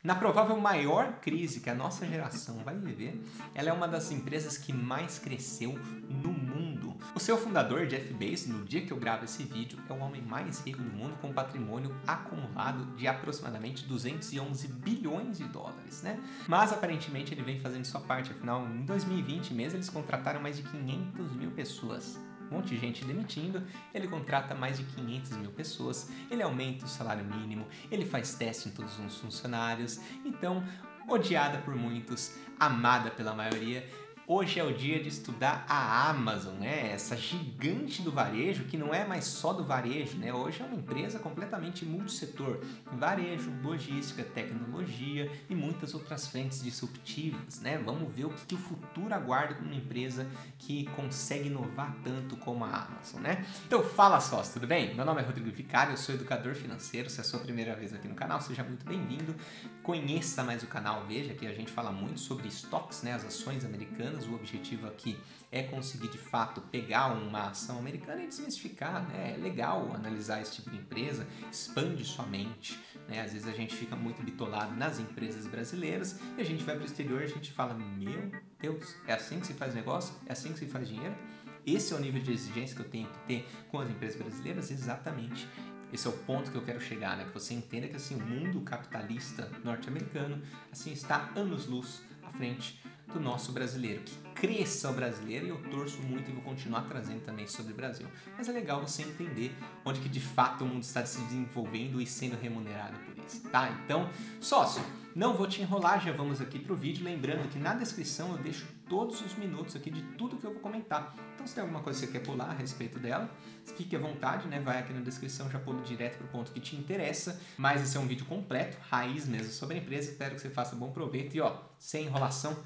Na provável maior crise que a nossa geração vai viver, ela é uma das empresas que mais cresceu no mundo. O seu fundador, Jeff Bezos, no dia que eu gravo esse vídeo, é o homem mais rico do mundo com um patrimônio acumulado de aproximadamente 211 bilhões de dólares, né? Mas aparentemente ele vem fazendo sua parte, afinal em 2020 mesmo eles contrataram mais de 500 mil pessoas. Um monte de gente demitindo, ele contrata mais de 500 mil pessoas, ele aumenta o salário mínimo, ele faz teste em todos os funcionários, então, odiada por muitos, amada pela maioria. Hoje é o dia de estudar a Amazon, né? Essa gigante do varejo, que não é mais só do varejo, né? Hoje é uma empresa completamente multissetor. Varejo, logística, tecnologia e muitas outras frentes disruptivas, né? Vamos ver o que o futuro aguarda para uma empresa que consegue inovar tanto como a Amazon, né? Então fala sócio, tudo bem? Meu nome é Rodrigo Vicari, eu sou educador financeiro. Se é a sua primeira vez aqui no canal, seja muito bem-vindo. Conheça mais o canal, veja que a gente fala muito sobre estoques, né? As ações americanas. O objetivo aqui é conseguir de fato pegar uma ação americana e desmistificar, né? É legal analisar esse tipo de empresa, expande sua mente, né? Às vezes a gente fica muito bitolado nas empresas brasileiras e a gente vai para o exterior e a gente fala, meu Deus, é assim que se faz negócio? É assim que se faz dinheiro? Esse é o nível de exigência que eu tenho que ter com as empresas brasileiras? Exatamente. Esse é o ponto que eu quero chegar, né? Que você entenda que assim, o mundo capitalista norte-americano assim, está anos-luz à frente do nosso brasileiro. Que cresça o brasileiro e eu torço muito e vou continuar trazendo também sobre o Brasil. Mas é legal você entender onde que de fato o mundo está se desenvolvendo e sendo remunerado por isso, tá? Então, sócio, não vou te enrolar, já vamos aqui pro vídeo. Lembrando que na descrição eu deixo todos os minutos aqui de tudo que eu vou comentar. Então se tem alguma coisa que você quer pular a respeito dela, fique à vontade, né? Vai aqui na descrição, já pulo direto pro ponto que te interessa. Mas esse é um vídeo completo, raiz mesmo sobre a empresa. Espero que você faça bom proveito e ó, sem enrolação,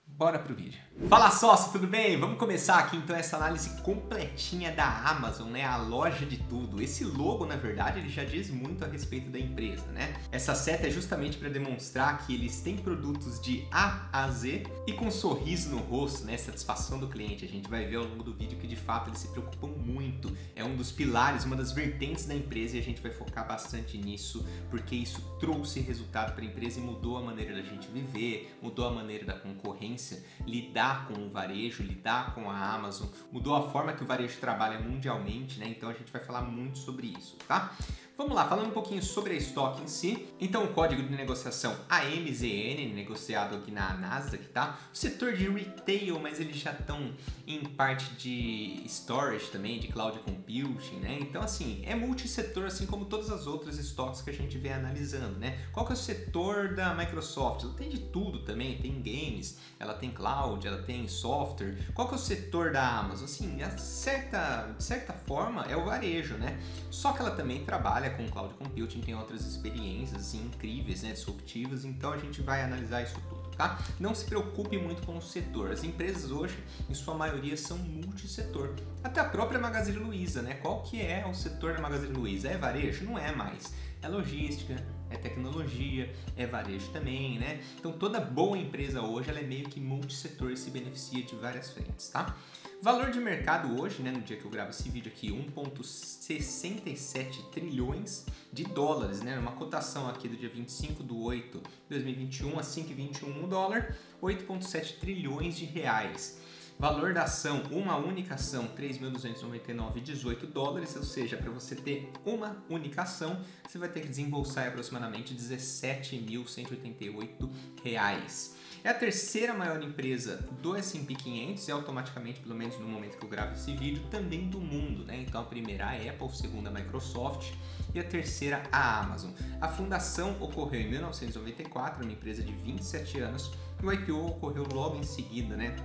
bora pro vídeo. Fala sócio, tudo bem? Vamos começar aqui então essa análise completinha da Amazon, né? A loja de tudo. Esse logo, na verdade, ele já diz muito a respeito da empresa, né? Essa seta é justamente para demonstrar que eles têm produtos de A a Z e com um sorriso no rosto, né? Satisfação do cliente. A gente vai ver ao longo do vídeo que de fato eles se preocupam muito. É um dos pilares, uma das vertentes da empresa e a gente vai focar bastante nisso porque isso trouxe resultado para a empresa e mudou a maneira da gente viver, mudou a maneira da concorrência, lidar com o varejo, lidar com a Amazon, mudou a forma que o varejo trabalha mundialmente, né? Então a gente vai falar muito sobre isso, tá? Vamos lá, falando um pouquinho sobre a estoque em si. Então, o código de negociação AMZN, negociado aqui na Nasdaq, tá? O setor de retail, mas eles já estão em parte de storage também, de cloud computing, né? Então, assim, é multissetor, assim como todas as outras estoques que a gente vem analisando, né? Qual que é o setor da Microsoft? Ela tem de tudo também, tem games, ela tem cloud, ela tem software. Qual que é o setor da Amazon? Assim, de certa forma, é o varejo, né? Só que ela também trabalha com cloud computing, tem outras experiências assim, incríveis, né, disruptivas, então a gente vai analisar isso tudo, tá? Não se preocupe muito com o setor, as empresas hoje, em sua maioria, são multissetor. Até a própria Magazine Luiza, né? Qual que é o setor da Magazine Luiza? É varejo? Não é mais. É logística, é tecnologia, é varejo também, né? Então toda boa empresa hoje, ela é meio que multissetor e se beneficia de várias frentes, tá? Valor de mercado hoje, né, no dia que eu gravo esse vídeo aqui, 1,67 trilhões de dólares, né? Uma cotação aqui do dia 25/8 de 2021 a 5,21 dólar, 8,7 trilhões de reais. Valor da ação, uma única ação, 3.299,18 dólares, ou seja, para você ter uma única ação, você vai ter que desembolsar aproximadamente 17.188 reais. É a terceira maior empresa do S&P 500 e automaticamente, pelo menos no momento que eu gravo esse vídeo, também do mundo, né? Então a primeira a Apple, a segunda a Microsoft e a terceira a Amazon. A fundação ocorreu em 1994, uma empresa de 27 anos, e o IPO ocorreu logo em seguida, né?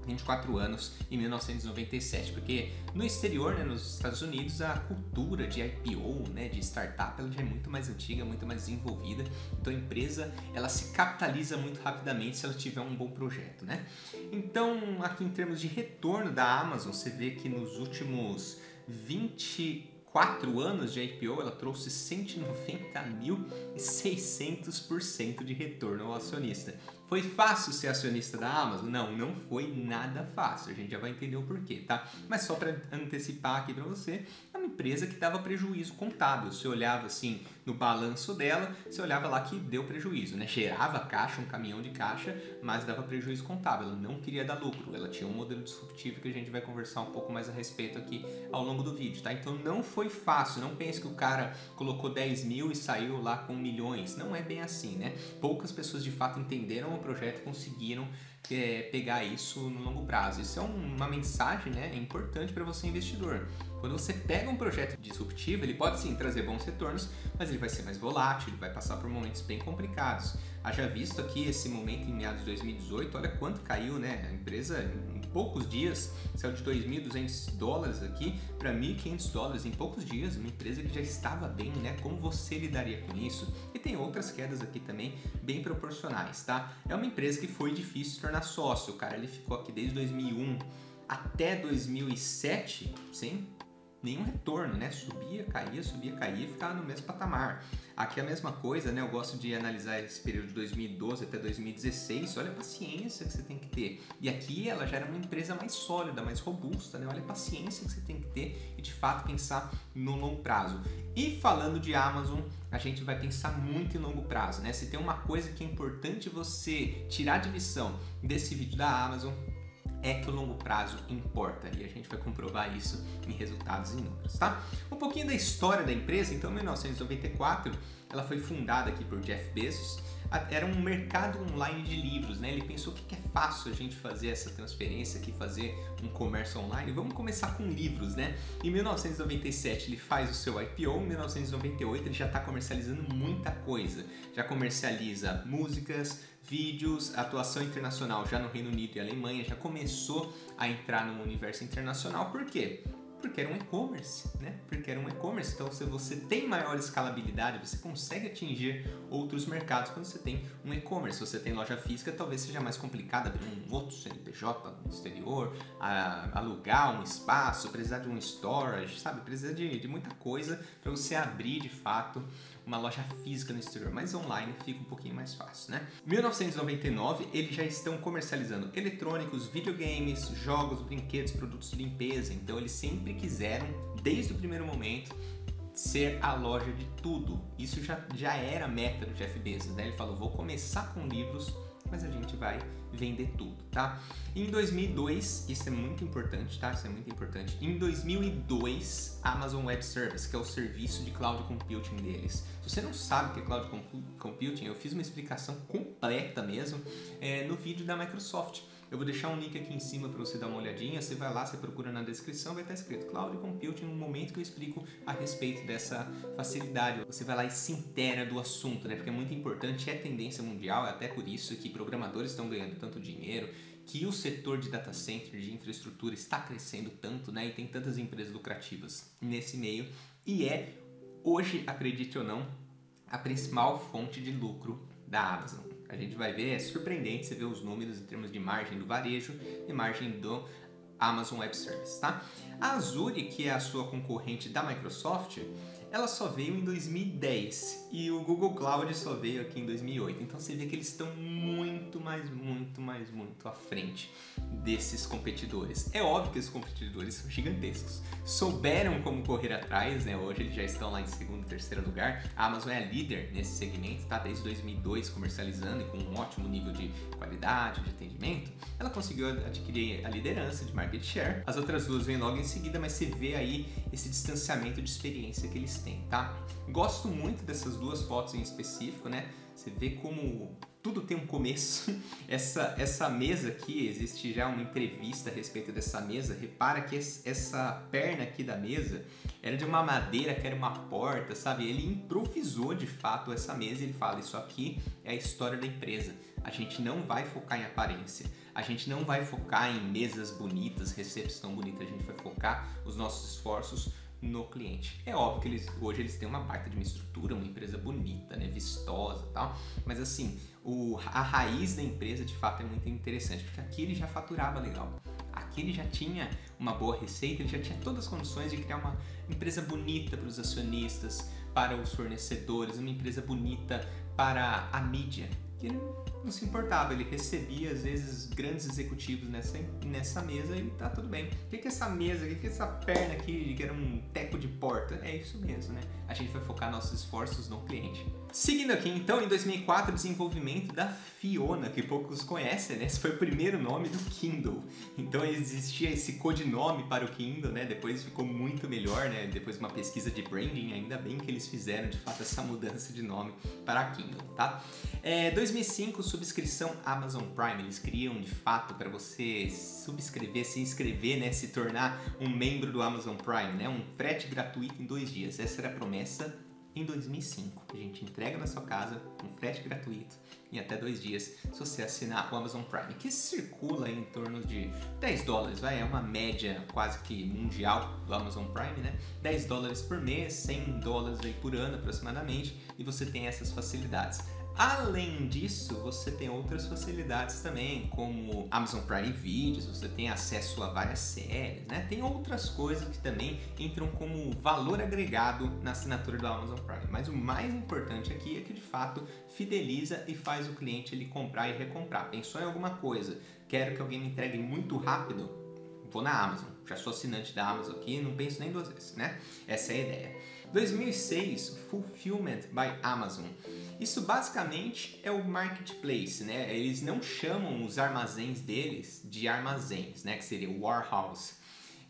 24 anos em 1997, porque no exterior, né, nos Estados Unidos, a cultura de IPO, né, de startup, ela já é muito mais antiga, muito mais desenvolvida, então a empresa ela se capitaliza muito rapidamente se ela tiver um bom projeto, né? Então, aqui em termos de retorno da Amazon, você vê que nos últimos 24 anos de IPO, ela trouxe 190.600% de retorno ao acionista. Foi fácil ser acionista da Amazon? Não, não foi nada fácil. A gente já vai entender o porquê, tá? Mas só para antecipar aqui para você, é uma empresa que dava prejuízo contábil. Você olhava assim, no balanço dela, você olhava lá que deu prejuízo, né? Gerava caixa, um caminhão de caixa, mas dava prejuízo contábil. Ela não queria dar lucro, ela tinha um modelo disruptivo que a gente vai conversar um pouco mais a respeito aqui ao longo do vídeo, tá? Então não foi fácil, não pense que o cara colocou 10 mil e saiu lá com milhões. Não é bem assim, né? Poucas pessoas de fato entenderam o projeto e conseguiram pegar isso no longo prazo. Isso é uma mensagem, né, importante para você investidor. Quando você pega um projeto disruptivo, ele pode sim trazer bons retornos, mas ele vai ser mais volátil, ele vai passar por momentos bem complicados. Haja visto aqui esse momento em meados de 2018, olha quanto caiu, né? A empresa em poucos dias saiu de $2.200 aqui para $1.500 em poucos dias, uma empresa que já estava bem, né? Como você lidaria com isso? E tem outras quedas aqui também bem proporcionais, tá? É uma empresa que foi difícil se tornar sócio, o cara ele ficou aqui desde 2001 até 2007 sem nenhum retorno, né? Subia, caía, e ficava no mesmo patamar. Aqui é a mesma coisa, né? Eu gosto de analisar esse período de 2012 até 2016, olha a paciência que você tem que ter. E aqui ela já era uma empresa mais sólida, mais robusta, né? Olha a paciência que você tem que ter e de fato pensar no longo prazo. E falando de Amazon, a gente vai pensar muito em longo prazo, né? Se tem uma coisa que é importante você tirar de lição desse vídeo da Amazon, é que o longo prazo importa e a gente vai comprovar isso em resultados e números, tá? Um pouquinho da história da empresa. Então, em 1994, ela foi fundada aqui por Jeff Bezos. Era um mercado online de livros, né? Ele pensou o que é fácil a gente fazer essa transferência aqui, fazer um comércio online. Vamos começar com livros, né? Em 1997 ele faz o seu IPO, em 1998 ele já está comercializando muita coisa. Já comercializa músicas, vídeos, atuação internacional já no Reino Unido e Alemanha, já começou a entrar no universo internacional. Por quê? Porque era um e-commerce, né? Porque era um e-commerce, então se você tem maior escalabilidade, você consegue atingir outros mercados quando você tem um e-commerce. Se você tem loja física, talvez seja mais complicado abrir um outro CNPJ no exterior, alugar um espaço, precisar de um storage, sabe? Precisa de muita coisa para você abrir de fato uma loja física no exterior, mas online fica um pouquinho mais fácil, né? Em 1999, eles já estão comercializando eletrônicos, videogames, jogos, brinquedos, produtos de limpeza. Então eles sempre quiseram, desde o primeiro momento, ser a loja de tudo. Isso já era a meta do Jeff Bezos, né? Ele falou, vou começar com livros, mas a gente vai vender tudo, tá? Em 2002, isso é muito importante, tá? Isso é muito importante. Em 2002, Amazon Web Services, que é o serviço de cloud computing deles. Se você não sabe o que é cloud computing, eu fiz uma explicação completa mesmo no vídeo da Microsoft. Eu vou deixar um link aqui em cima para você dar uma olhadinha. Você vai lá, você procura na descrição, vai estar escrito Cloud Computing no momento que eu explico a respeito dessa facilidade. Você vai lá e se inteira do assunto, né? Porque é muito importante, é tendência mundial, é até por isso que programadores estão ganhando tanto dinheiro, que o setor de data center, de infraestrutura está crescendo tanto, né? E tem tantas empresas lucrativas nesse meio. E é, hoje, acredite ou não, a principal fonte de lucro da Amazon. A gente vai ver, é surpreendente você ver os números em termos de margem do varejo e margem do Amazon Web Services, tá? A Azure, que é a sua concorrente da Microsoft, ela só veio em 2010 e o Google Cloud só veio aqui em 2008. Então você vê que eles estão muito à frente desses competidores. É óbvio que esses competidores são gigantescos. Souberam como correr atrás, né? Hoje eles já estão lá em segundo e terceiro lugar. A Amazon é a líder nesse segmento, tá? Desde 2002 comercializando e com um ótimo nível de qualidade, de atendimento. Ela conseguiu adquirir a liderança de market share. As outras duas vêm logo em seguida, mas você vê aí esse distanciamento de experiência que eles têm, tá? Gosto muito dessas duas fotos em específico, né? Você vê como tudo tem um começo. Essa mesa aqui, existe já uma entrevista a respeito dessa mesa. Repara que essa perna aqui da mesa era de uma madeira que era uma porta, sabe? Ele improvisou de fato essa mesa e ele fala, isso aqui é a história da empresa. A gente não vai focar em aparência. A gente não vai focar em mesas bonitas, recepção bonita. A gente vai focar os nossos esforços no cliente. É óbvio que hoje eles têm uma baita de uma estrutura, uma empresa bonita, né, vistosa e tal, mas assim, a raiz da empresa de fato é muito interessante, porque aqui ele já faturava legal, aqui ele já tinha uma boa receita, ele já tinha todas as condições de criar uma empresa bonita para os acionistas, para os fornecedores, uma empresa bonita para a mídia. que ele não se importava, ele recebia às vezes grandes executivos nessa mesa e tá tudo bem. O que é essa mesa, o que é essa perna aqui que era um teco de porta? É isso mesmo, né? A gente vai focar nossos esforços no cliente. Seguindo aqui, então, em 2004, o desenvolvimento da Fiona, que poucos conhecem, né? Esse foi o primeiro nome do Kindle. Então existia esse codinome para o Kindle, né? Depois ficou muito melhor, né? Depois de uma pesquisa de branding, ainda bem que eles fizeram, de fato, essa mudança de nome para a Kindle, tá? 2005, subscrição Amazon Prime. Eles criam, de fato, para você subscrever, se inscrever, né? Se tornar um membro do Amazon Prime, né? Um frete gratuito em 2 dias. Essa era a promessa em 2005. A gente entrega na sua casa um frete gratuito em até 2 dias se você assinar o Amazon Prime, que circula em torno de $10, é uma média quase que mundial do Amazon Prime, né? $10 por mês, $100 aí por ano aproximadamente, e você tem essas facilidades. Além disso, você tem outras facilidades também, como Amazon Prime Videos, você tem acesso a várias séries, né? Tem outras coisas que também entram como valor agregado na assinatura do Amazon Prime. Mas o mais importante aqui é que, de fato, fideliza e faz o cliente ele comprar e recomprar. Pensou em alguma coisa, quero que alguém me entregue muito rápido, vou na Amazon. Já sou assinante da Amazon aqui, não penso nem 2 vezes, né? Essa é a ideia. 2006, Fulfillment by Amazon. Isso basicamente é o marketplace, né? Eles não chamam os armazéns deles de armazéns, né? Que seria o warehouse.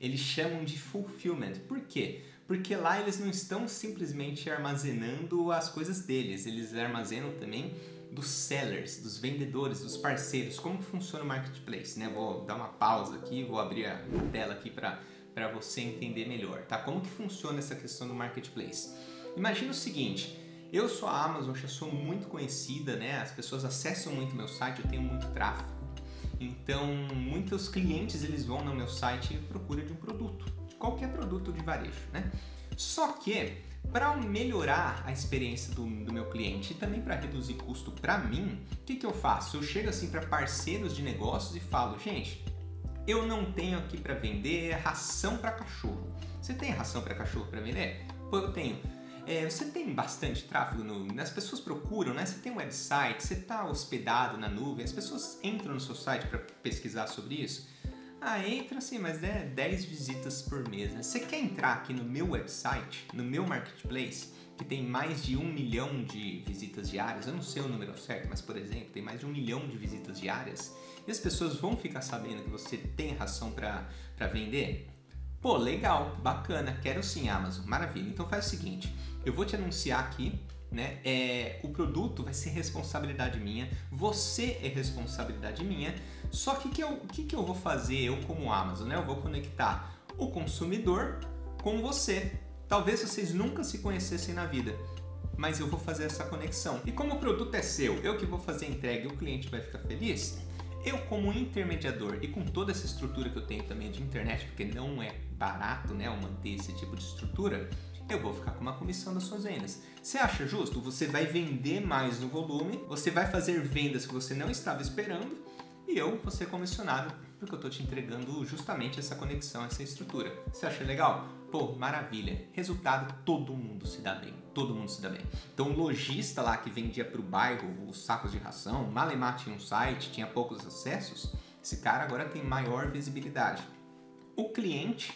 Eles chamam de fulfillment. Por quê? Porque lá eles não estão simplesmente armazenando as coisas deles, eles armazenam também dos sellers, dos vendedores, dos parceiros. Como que funciona o marketplace, né? Vou dar uma pausa aqui, vou abrir a tela aqui para você entender melhor, tá? Como que funciona essa questão do marketplace? Imagina o seguinte, eu sou a Amazon, já sou muito conhecida, né? As pessoas acessam muito meu site, eu tenho muito tráfego. Então, muitos clientes eles vão no meu site e procuram de um produto, de qualquer produto de varejo, né? Só que, para melhorar a experiência do meu cliente e também para reduzir custo para mim, o que eu faço? Eu chego assim para parceiros de negócios e falo, gente, eu não tenho aqui para vender ração para cachorro. Você tem ração para cachorro para vender? Pô, eu tenho. Você tem bastante tráfego, as pessoas procuram, né? Você tem um website, você está hospedado na nuvem, as pessoas entram no seu site para pesquisar sobre isso? Entra sim, mas é 10 visitas por mês, né? Você quer entrar aqui no meu website, no meu marketplace, que tem mais de 1 milhão de visitas diárias, eu não sei o número certo, mas por exemplo, tem mais de 1 milhão de visitas diárias, e as pessoas vão ficar sabendo que você tem ração para vender? Pô, legal, bacana, quero sim, Amazon, maravilha. Então faz o seguinte, eu vou te anunciar aqui, né? O produto vai ser responsabilidade minha, você é responsabilidade minha, só que o que eu vou fazer, eu como Amazon, né? Eu vou conectar o consumidor com você. Talvez vocês nunca se conhecessem na vida, mas eu vou fazer essa conexão. E como o produto é seu, eu que vou fazer a entrega e o cliente vai ficar feliz, eu como intermediador e com toda essa estrutura que eu tenho também de internet, porque não é barato, né, manter esse tipo de estrutura, eu vou ficar com uma comissão das suas vendas. Você acha justo? Você vai vender mais no volume, você vai fazer vendas que você não estava esperando e eu vou ser comissionado porque eu estou te entregando justamente essa conexão, essa estrutura. Você acha legal? Pô, maravilha. Resultado, todo mundo se dá bem. Todo mundo se dá bem. Então, o lojista lá que vendia para o bairro os sacos de ração, malemar tinha um site, tinha poucos acessos, esse cara agora tem maior visibilidade. O cliente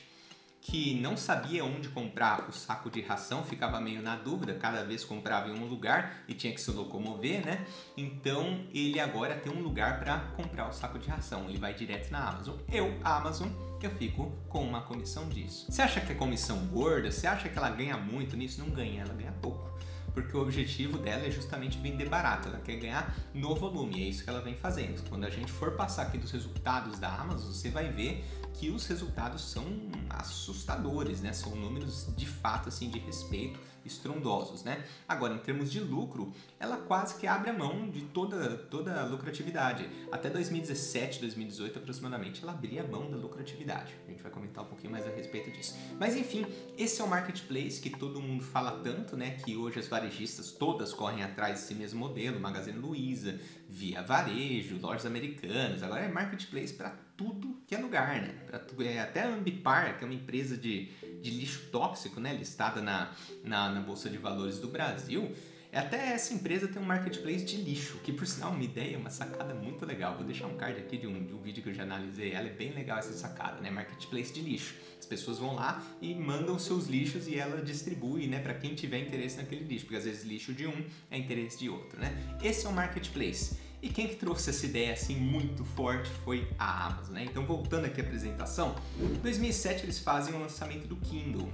que não sabia onde comprar o saco de ração, ficava meio na dúvida, cada vez comprava em um lugar e tinha que se locomover, né? Então ele agora tem um lugar para comprar o saco de ração, ele vai direto na Amazon. Amazon, eu fico com uma comissão disso. Você acha que é comissão gorda? Você acha que ela ganha muito nisso? Não ganha, ela ganha pouco. Porque o objetivo dela é justamente vender barato, ela quer ganhar no volume, é isso que ela vem fazendo. Quando a gente for passar aqui dos resultados da Amazon, você vai ver que os resultados são assustadores, né? São números de fato assim de respeito, estrondosos, né? Agora, em termos de lucro, ela quase que abre a mão de toda a lucratividade. Até 2017, 2018 aproximadamente, ela abria a mão da lucratividade. A gente vai comentar um pouquinho mais a respeito disso. Mas enfim, esse é o marketplace que todo mundo fala tanto, né? Que hoje as varejistas todas correm atrás desse mesmo modelo, Magazine Luiza, Via Varejo, Lojas Americanas, agora é marketplace para tudo que é lugar, né? Até a Ambipar, que é uma empresa de lixo tóxico, né? Listada na Bolsa de Valores do Brasil, Até essa empresa tem um marketplace de lixo, que por sinal uma ideia, uma sacada muito legal. Vou deixar um card aqui de um vídeo que eu já analisei ela, é bem legal essa sacada, né? Marketplace de lixo. As pessoas vão lá e mandam seus lixos e ela distribui, né, para quem tiver interesse naquele lixo, porque às vezes lixo de um é interesse de outro, né? Esse é o marketplace. E quem que trouxe essa ideia assim muito forte foi a Amazon, né? Então voltando aqui à apresentação, em 2007 eles fazem o lançamento do Kindle.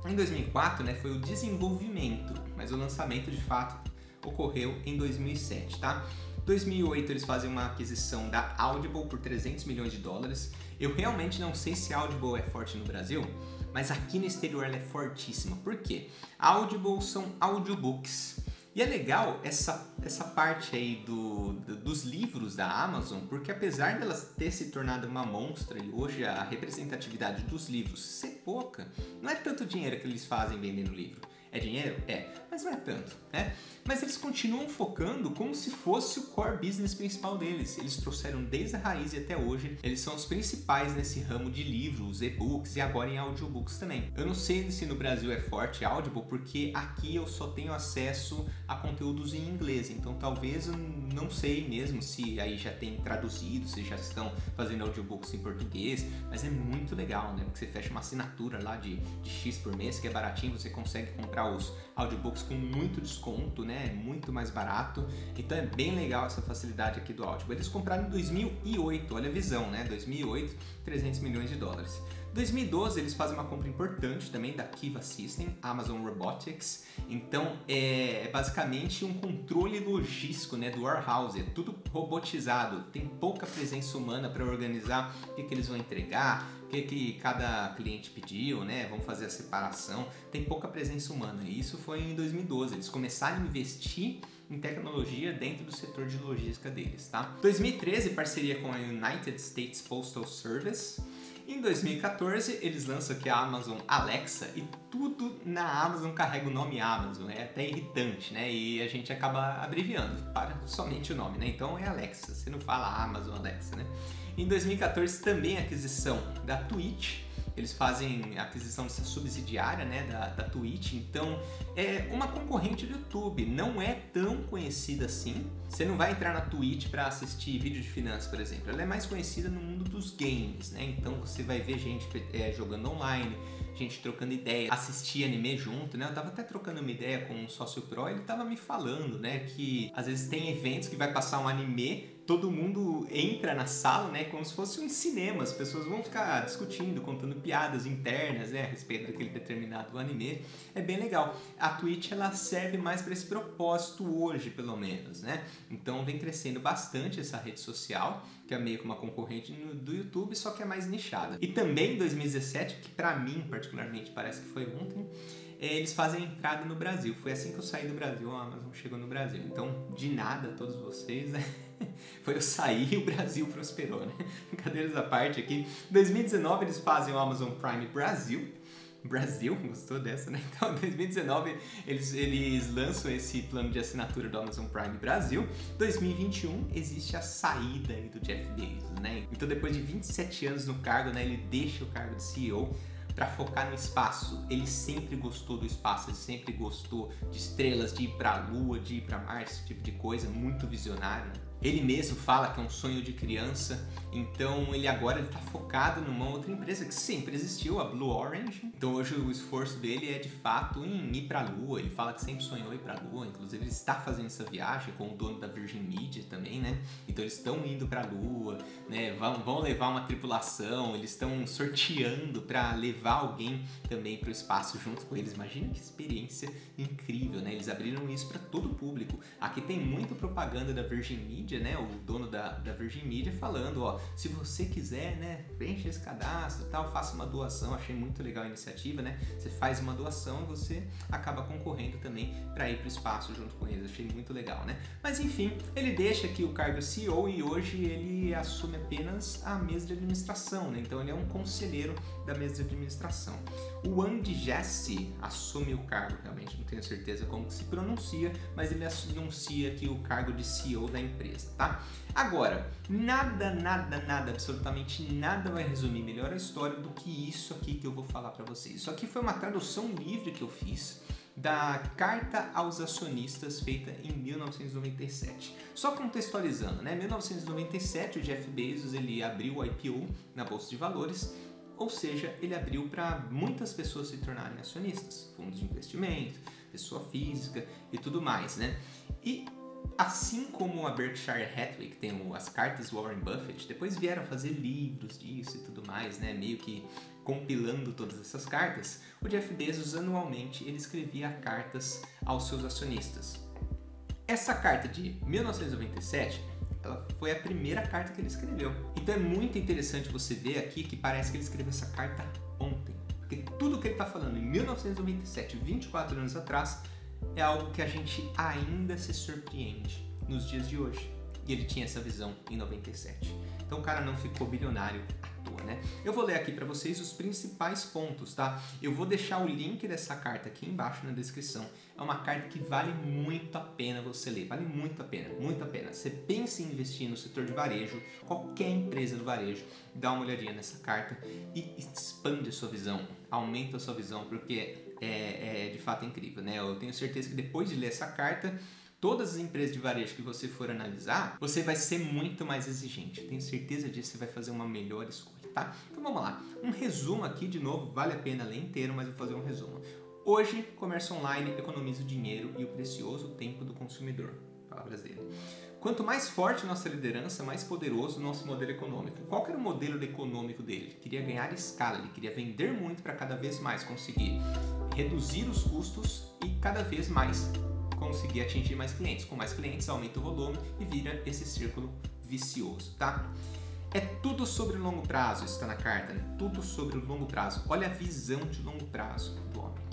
Em 2004, né, foi o desenvolvimento, mas o lançamento de fato ocorreu em 2007, tá? Em 2008 eles fazem uma aquisição da Audible por 300 milhões de dólares. Eu realmente não sei se a Audible é forte no Brasil, mas aqui no exterior ela é fortíssima. Por quê? A Audible são audiobooks. E é legal essa parte aí dos livros da Amazon, porque apesar delas ter se tornado uma monstra e hoje a representatividade dos livros ser pouca, não é tanto dinheiro que eles fazem vendendo livro. É dinheiro? É, mas não é tanto, né? Mas eles continuam focando como se fosse o core business principal deles. Eles trouxeram desde a raiz e até hoje, eles são os principais nesse ramo de livros, e-books e agora em audiobooks também. Eu não sei se no Brasil é forte Audible, porque aqui eu só tenho acesso a conteúdos em inglês, então talvez eu não sei mesmo se aí já tem traduzido, se já estão fazendo audiobooks em português, mas é muito legal, né? Porque você fecha uma assinatura lá de X por mês, que é baratinho, você consegue comprar os audiobooks com muito desconto, né? Muito mais barato. Então é bem legal essa facilidade aqui do Audible. Eles compraram em 2008, olha a visão, né? 2008, 300 milhões de dólares. Em 2012 eles fazem uma compra importante também da Kiva System, Amazon Robotics. Então é basicamente um controle logístico, né, do warehouse, é tudo robotizado, tem pouca presença humana para organizar o que eles vão entregar, o que cada cliente pediu, né? Vamos fazer a separação, tem pouca presença humana. E isso foi em 2012, eles começaram a investir em tecnologia dentro do setor de logística deles, tá? 2013, parceria com a United States Postal Service. Em 2014, eles lançam aqui a Amazon Alexa e tudo na Amazon carrega o nome Amazon, é até irritante, né? E a gente acaba abreviando para somente o nome, né? Então é Alexa, você não fala Amazon Alexa, né? Em 2014 também a aquisição da Twitch, eles fazem a aquisição dessa subsidiária, né, da Twitch, então é uma concorrente do YouTube, não é tão conhecida assim. Você não vai entrar na Twitch para assistir vídeo de finanças, por exemplo, ela é mais conhecida no mundo dos games, né? Então você vai ver gente jogando online, gente trocando ideia, assistir anime junto, né? Eu tava até trocando uma ideia com um sócio pro, ele tava me falando, né, que às vezes tem eventos que vai passar um anime, todo mundo entra na sala, né, como se fosse um cinema, as pessoas vão ficar discutindo, contando piadas internas, né, a respeito daquele determinado anime, é bem legal. A Twitch, ela serve mais para esse propósito hoje, pelo menos, né, então vem crescendo bastante essa rede social, que é meio que uma concorrente do YouTube, só que é mais nichada. E também em 2017, que para mim particularmente parece que foi ontem, eles fazem a entrada no Brasil. Foi assim que eu saí do Brasil, a Amazon chegou no Brasil. Então, de nada, todos vocês, né? Foi eu sair e o Brasil prosperou, né? Brincadeiras à parte aqui. Em 2019 eles fazem o Amazon Prime Brasil. Brasil, gostou dessa, né? Então, em 2019 eles lançam esse plano de assinatura do Amazon Prime Brasil. 2021 existe a saída aí do Jeff Bezos, né? Então, depois de 27 anos no cargo, né, ele deixa o cargo de CEO para focar no espaço. Ele sempre gostou do espaço, ele sempre gostou de estrelas, de ir para a Lua, de ir para Marte, esse tipo de coisa, muito visionário, né? Ele mesmo fala que é um sonho de criança, então ele agora está focado numa outra empresa que sempre existiu, a Blue Origin. Então hoje o esforço dele é de fato em ir para a Lua, ele fala que sempre sonhou ir para a Lua, inclusive ele está fazendo essa viagem com o dono da Virgin Media também, né? Então eles estão indo para a Lua, né? Vão levar uma tripulação, eles estão sorteando para levar alguém também para o espaço junto com eles. Imagina que experiência incrível, né? Eles abriram isso para todo o público. Aqui tem muita propaganda da Virgin Media, né, o dono da Virgin Media falando, ó, se você quiser, né, preencha esse cadastro e tal, faça uma doação. Achei muito legal a iniciativa, né, você faz uma doação e você acaba concorrendo também para ir para o espaço junto com eles. Achei muito legal, né, mas enfim, ele deixa aqui o cargo CEO e hoje ele assume apenas a mesa de administração, né, então ele é um conselheiro da mesa de administração. O Andy Jassy assume o cargo, realmente não tenho certeza como que se pronuncia, mas ele anuncia aqui o cargo de CEO da empresa, tá? Agora, nada, absolutamente nada vai resumir melhor a história do que isso aqui que eu vou falar para vocês. Isso aqui foi uma tradução livre que eu fiz da Carta aos Acionistas, feita em 1997. Só contextualizando, né? Em 1997, o Jeff Bezos ele abriu o IPO na Bolsa de Valores, ou seja, ele abriu para muitas pessoas se tornarem acionistas, fundos de investimento, pessoa física e tudo mais, né? E assim como a Berkshire Hathaway, que tem as cartas do Warren Buffett, depois vieram fazer livros disso e tudo mais, né? Meio que compilando todas essas cartas, o Jeff Bezos anualmente ele escrevia cartas aos seus acionistas. Essa carta de 1997, ela foi a primeira carta que ele escreveu. Então é muito interessante você ver aqui que parece que ele escreveu essa carta ontem. Porque tudo que ele está falando em 1997, 24 anos atrás, é algo que a gente ainda se surpreende nos dias de hoje. E ele tinha essa visão em 97. Então o cara não ficou bilionário à toa, né? Eu vou ler aqui para vocês os principais pontos, tá? Eu vou deixar o link dessa carta aqui embaixo na descrição. É uma carta que vale muito a pena você ler. Vale muito a pena, muito a pena. Você pensa em investir no setor de varejo, qualquer empresa do varejo, dá uma olhadinha nessa carta e expande a sua visão, aumenta a sua visão, porque é de fato incrível, né? Eu tenho certeza que depois de ler essa carta, todas as empresas de varejo que você for analisar, você vai ser muito mais exigente. Tenho certeza disso, você vai fazer uma melhor escolha, tá? Então vamos lá. Um resumo aqui, de novo, vale a pena ler inteiro, mas vou fazer um resumo. Hoje, comércio online economiza o dinheiro e o precioso tempo do consumidor. Palavras dele. Quanto mais forte nossa liderança, mais poderoso o nosso modelo econômico. Qual que era o modelo econômico dele? Ele queria ganhar escala, ele queria vender muito para cada vez mais conseguir reduzir os custos e cada vez mais conseguir atingir mais clientes. Com mais clientes, aumenta o volume e vira esse círculo vicioso, tá? É tudo sobre o longo prazo, isso está na carta, né? Tudo sobre o longo prazo. Olha a visão de longo prazo do homem.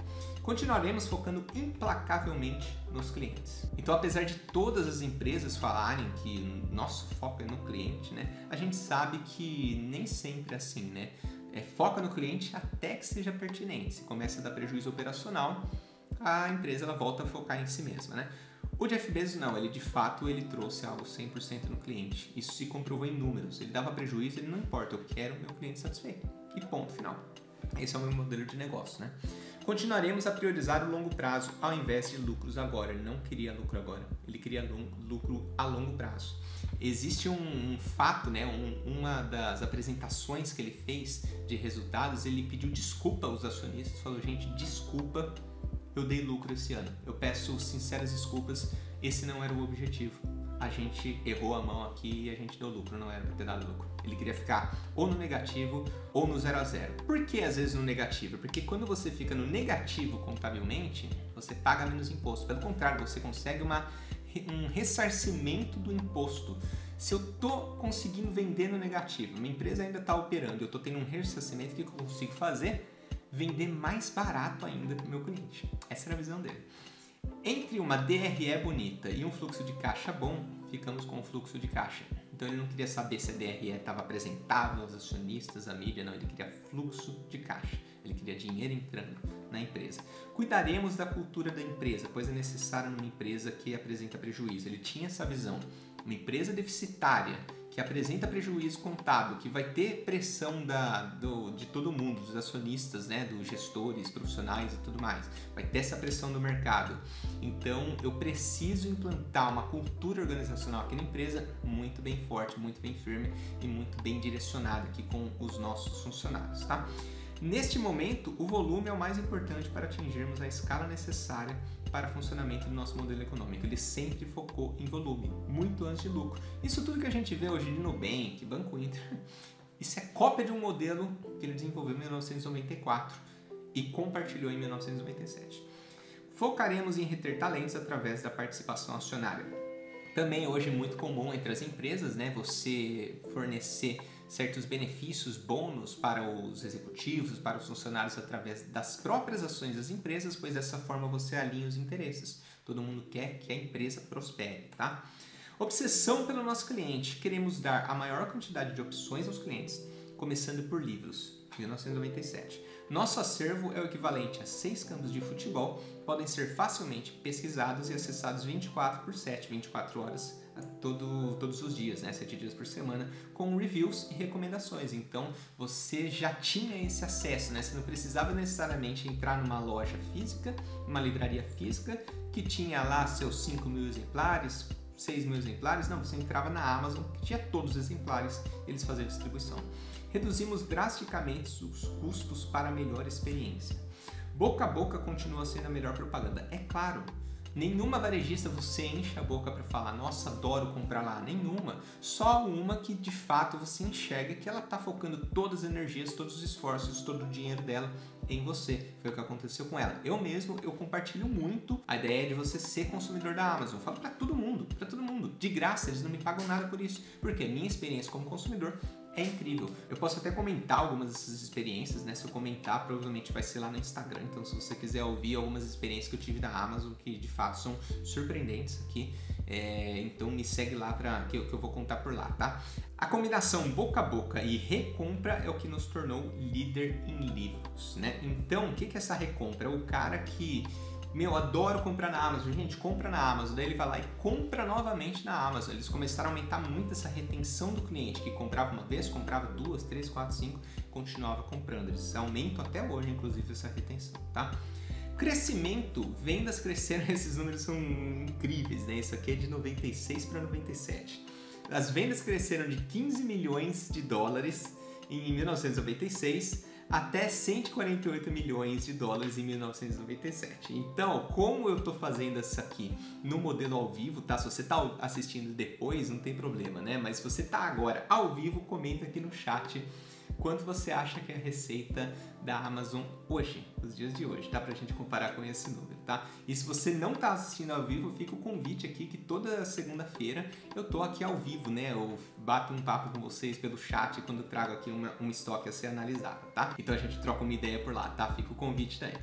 Continuaremos focando implacavelmente nos clientes. Então, apesar de todas as empresas falarem que nosso foco é no cliente, né? A gente sabe que nem sempre é assim, né? Foca no cliente até que seja pertinente. Se começa a dar prejuízo operacional, a empresa ela volta a focar em si mesma, né? O Jeff Bezos não, ele de fato ele trouxe algo 100% no cliente. Isso se comprovou em números. Ele dava prejuízo, ele não importa, eu quero o meu cliente satisfeito. E ponto final. Esse é o meu modelo de negócio, né? Continuaremos a priorizar o longo prazo ao invés de lucros agora. Ele não queria lucro agora, ele queria lucro a longo prazo. Existe um fato, né? Uma das apresentações que ele fez de resultados, ele pediu desculpa aos acionistas, falou, gente, desculpa, eu dei lucro esse ano. Eu peço sinceras desculpas, esse não era o objetivo. A gente errou a mão aqui e a gente deu lucro, não era para ter dado lucro. Ele queria ficar ou no negativo ou no 0 a 0. Por que às vezes no negativo? Porque quando você fica no negativo contabilmente, você paga menos imposto. Pelo contrário, você consegue um ressarcimento do imposto. Se eu estou conseguindo vender no negativo, minha empresa ainda está operando, eu estou tendo um ressarcimento, o que eu consigo fazer? Vender mais barato ainda para o meu cliente. Essa era a visão dele. Entre uma DRE bonita e um fluxo de caixa bom, ficamos com o fluxo de caixa. Então ele não queria saber se a DRE estava apresentável aos acionistas, à mídia, não. Ele queria fluxo de caixa. Ele queria dinheiro entrando na empresa. Cuidaremos da cultura da empresa, pois é necessário numa empresa que apresenta prejuízo. Ele tinha essa visão. Uma empresa deficitária, que apresenta prejuízo contábil, que vai ter pressão de todo mundo, dos acionistas, né, dos gestores, profissionais e tudo mais. Vai ter essa pressão do mercado. Então, eu preciso implantar uma cultura organizacional aqui na empresa muito bem forte, muito bem firme e muito bem direcionada aqui com os nossos funcionários, tá? Neste momento, o volume é o mais importante para atingirmos a escala necessária para o funcionamento do nosso modelo econômico. Ele sempre focou em volume, muito antes de lucro. Isso tudo que a gente vê hoje de Nubank, Banco Inter, isso é cópia de um modelo que ele desenvolveu em 1994 e compartilhou em 1997. Focaremos em reter talentos através da participação acionária. Também hoje é muito comum entre as empresas, né, você fornecer certos benefícios, bônus para os executivos, para os funcionários através das próprias ações das empresas, pois dessa forma você alinha os interesses. Todo mundo quer que a empresa prospere, tá? Obsessão pelo nosso cliente. Queremos dar a maior quantidade de opções aos clientes, começando por livros, 1997. Nosso acervo é o equivalente a 6 campos de futebol, podem ser facilmente pesquisados e acessados 24/7, 24 horas todos os dias, né? 7 dias por semana, com reviews e recomendações. Então você já tinha esse acesso, né? Você não precisava necessariamente entrar numa loja física, numa livraria física, que tinha lá seus 5.000 exemplares, 6.000 exemplares. Não, você entrava na Amazon, que tinha todos os exemplares, eles faziam distribuição. Reduzimos drasticamente os custos para melhor experiência. Boca a boca continua sendo a melhor propaganda. É claro, nenhuma varejista você enche a boca para falar, nossa, adoro comprar lá. Nenhuma. Só uma que de fato você enxerga que ela está focando todas as energias, todos os esforços, todo o dinheiro dela em você. Foi o que aconteceu com ela. Eu mesmo, eu compartilho muito a ideia de você ser consumidor da Amazon. Eu falo para todo mundo, de graça, eles não me pagam nada por isso, porque a minha experiência como consumidor é incrível. Eu posso até comentar algumas dessas experiências, né? Se eu comentar, provavelmente vai ser lá no Instagram. Então, se você quiser ouvir algumas experiências que eu tive da Amazon, que de fato são surpreendentes aqui, então me segue lá que eu vou contar por lá, tá? A combinação boca a boca e recompra é o que nos tornou líder em livros, né? Então, o que é essa recompra? É o cara que... adoro comprar na Amazon. Gente, compra na Amazon. Daí ele vai lá e compra novamente na Amazon. Eles começaram a aumentar muito essa retenção do cliente, que comprava uma vez, comprava 2, 3, 4, 5, continuava comprando. Eles aumentam até hoje, inclusive, essa retenção, tá? Crescimento, vendas cresceram, esses números são incríveis, né? Isso aqui é de 96 para 97. As vendas cresceram de 15 milhões de dólares em 1996 até 148 milhões de dólares em 1997. Então, como eu estou fazendo isso aqui no modelo ao vivo, tá? Se você está assistindo depois, não tem problema, né? Mas se você está agora ao vivo, comenta aqui no chat quanto você acha que é a receita da Amazon hoje, nos dias de hoje, tá? Pra gente comparar com esse número, tá? E se você não tá assistindo ao vivo, fica o convite aqui que toda segunda-feira eu tô aqui ao vivo, né? Eu bato um papo com vocês pelo chat quando eu trago aqui um estoque a ser analisado, tá? Então a gente troca uma ideia por lá, tá? Fica o convite daí.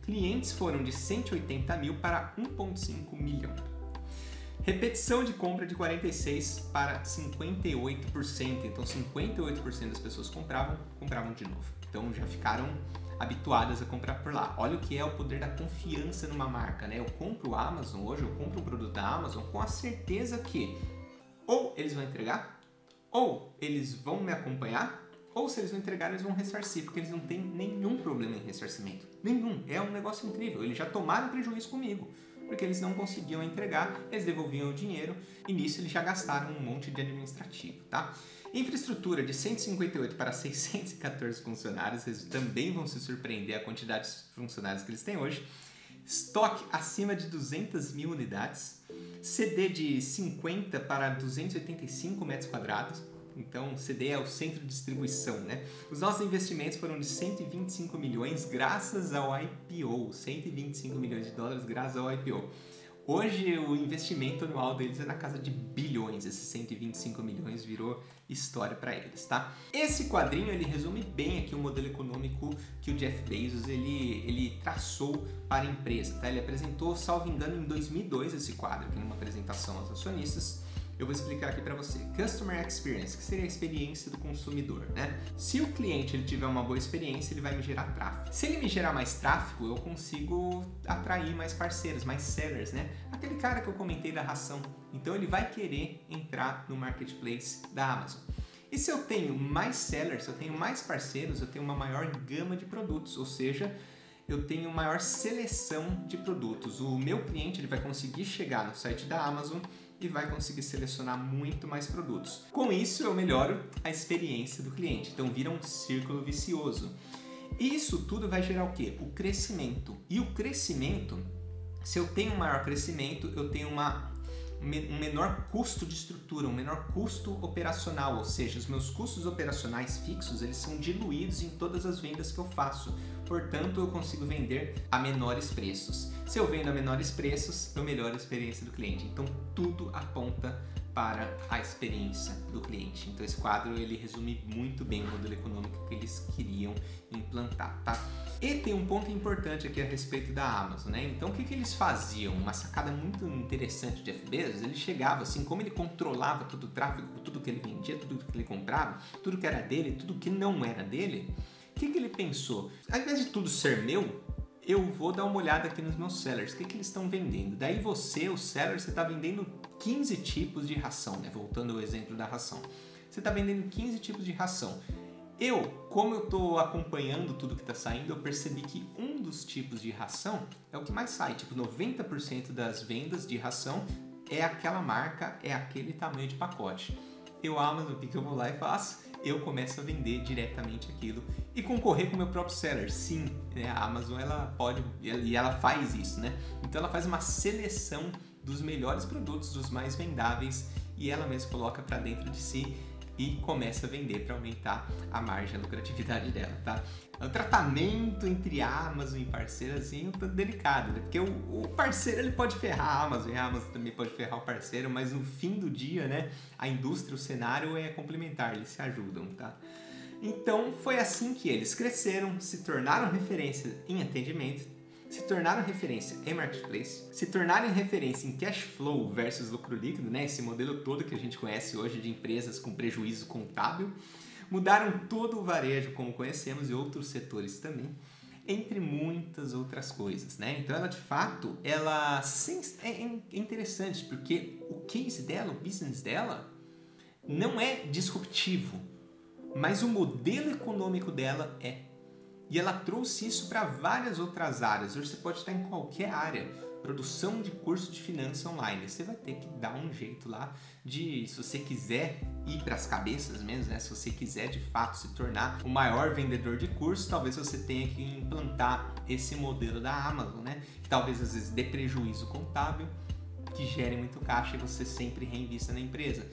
Clientes foram de 180 mil para 1,5 milhão. Repetição de compra de 46% para 58%. Então, 58% das pessoas compravam de novo. Então, já ficaram habituadas a comprar por lá. Olha o que é o poder da confiança numa marca, né? Eu compro a Amazon hoje, eu compro um produto da Amazon com a certeza que ou eles vão entregar, ou eles vão me acompanhar, ou se eles não entregarem, eles vão ressarcir, porque eles não têm nenhum problema em ressarcimento. Nenhum. É um negócio incrível. Eles já tomaram prejuízo comigo, porque eles não conseguiam entregar, eles devolviam o dinheiro e nisso eles já gastaram um monte de administrativo, tá? Infraestrutura de 158 para 614 funcionários, eles também vão se surpreender a quantidade de funcionários que eles têm hoje. Estoque acima de 200 mil unidades, CD de 50 para 285 metros quadrados. Então, CD é o centro de distribuição, né? Os nossos investimentos foram de 125 milhões graças ao IPO. 125 milhões de dólares graças ao IPO. Hoje, o investimento anual deles é na casa de bilhões. Esses 125 milhões virou história para eles, tá? Esse quadrinho, ele resume bem aqui o modelo econômico que o Jeff Bezos, ele traçou para a empresa, tá? Ele apresentou, salvo engano, em 2002 esse quadro, aqui numa apresentação aos acionistas. Eu vou explicar aqui para você. Customer Experience, que seria a experiência do consumidor, né? Se o cliente ele tiver uma boa experiência, ele vai me gerar tráfego. Se ele me gerar mais tráfego, eu consigo atrair mais parceiros, mais sellers, né? Aquele cara que eu comentei da ração. Então ele vai querer entrar no marketplace da Amazon. E se eu tenho mais sellers, se eu tenho mais parceiros, eu tenho uma maior gama de produtos, ou seja, eu tenho maior seleção de produtos. O meu cliente ele vai conseguir chegar no site da Amazon e vai conseguir selecionar muito mais produtos. Com isso, eu melhoro a experiência do cliente. Então, vira um círculo vicioso. E isso tudo vai gerar o quê? O crescimento. E o crescimento, se eu tenho um maior crescimento, eu tenho um menor custo de estrutura, um menor custo operacional, ou seja, os meus custos operacionais fixos, eles são diluídos em todas as vendas que eu faço. Portanto, eu consigo vender a menores preços. Se eu vendo a menores preços, eu melhoro a experiência do cliente. Então, tudo aponta para a experiência do cliente. Então, esse quadro ele resume muito bem o modelo econômico que eles queriam implantar, tá? E tem um ponto importante aqui a respeito da Amazon, né? Então, o que eles faziam? Uma sacada muito interessante de Jeff Bezos, ele chegava assim, como ele controlava todo o tráfego, tudo que ele vendia, tudo que ele comprava, tudo que era dele, tudo que não era dele. O que ele pensou? Ao invés de tudo ser meu, eu vou dar uma olhada aqui nos meus sellers, o que eles estão vendendo. Daí você, o seller, você está vendendo 15 tipos de ração, né? Voltando ao exemplo da ração. Você está vendendo 15 tipos de ração. Como eu estou acompanhando tudo que está saindo, eu percebi que um dos tipos de ração é o que mais sai. Tipo, 90% das vendas de ração é aquela marca, é aquele tamanho de pacote. Amazon, o que eu vou lá e faço? Eu começo a vender diretamente aquilo e concorrer com o meu próprio seller. Sim, né? A Amazon ela pode e ela faz isso, né? Então ela faz uma seleção dos melhores produtos, dos mais vendáveis, e ela mesma coloca para dentro de si e começa a vender para aumentar a margem, a lucratividade dela, tá? O tratamento entre a Amazon e parceiro assim é um tanto delicado, né? Porque o parceiro ele pode ferrar a Amazon e a Amazon também pode ferrar o parceiro, mas no fim do dia, né, a indústria, o cenário é complementar, eles se ajudam, tá? Então foi assim que eles cresceram, se tornaram referência em atendimento, se tornaram referência em marketplace, se tornaram referência em cash flow versus lucro líquido, né? Esse modelo todo que a gente conhece hoje de empresas com prejuízo contábil, mudaram todo o varejo como conhecemos e outros setores também, entre muitas outras coisas, né? Então ela de fato, é interessante porque o case dela, o business dela, não é disruptivo, mas o modelo econômico dela é. E ela trouxe isso para várias outras áreas. Hoje você pode estar em qualquer área. Produção de curso de finanças online. Você vai ter que dar um jeito lá de, se você quiser ir para as cabeças mesmo, né? Se você quiser de fato se tornar o maior vendedor de curso, talvez você tenha que implantar esse modelo da Amazon, né? Que talvez às vezes dê prejuízo contábil, que gere muito caixa e você sempre reinvista na empresa.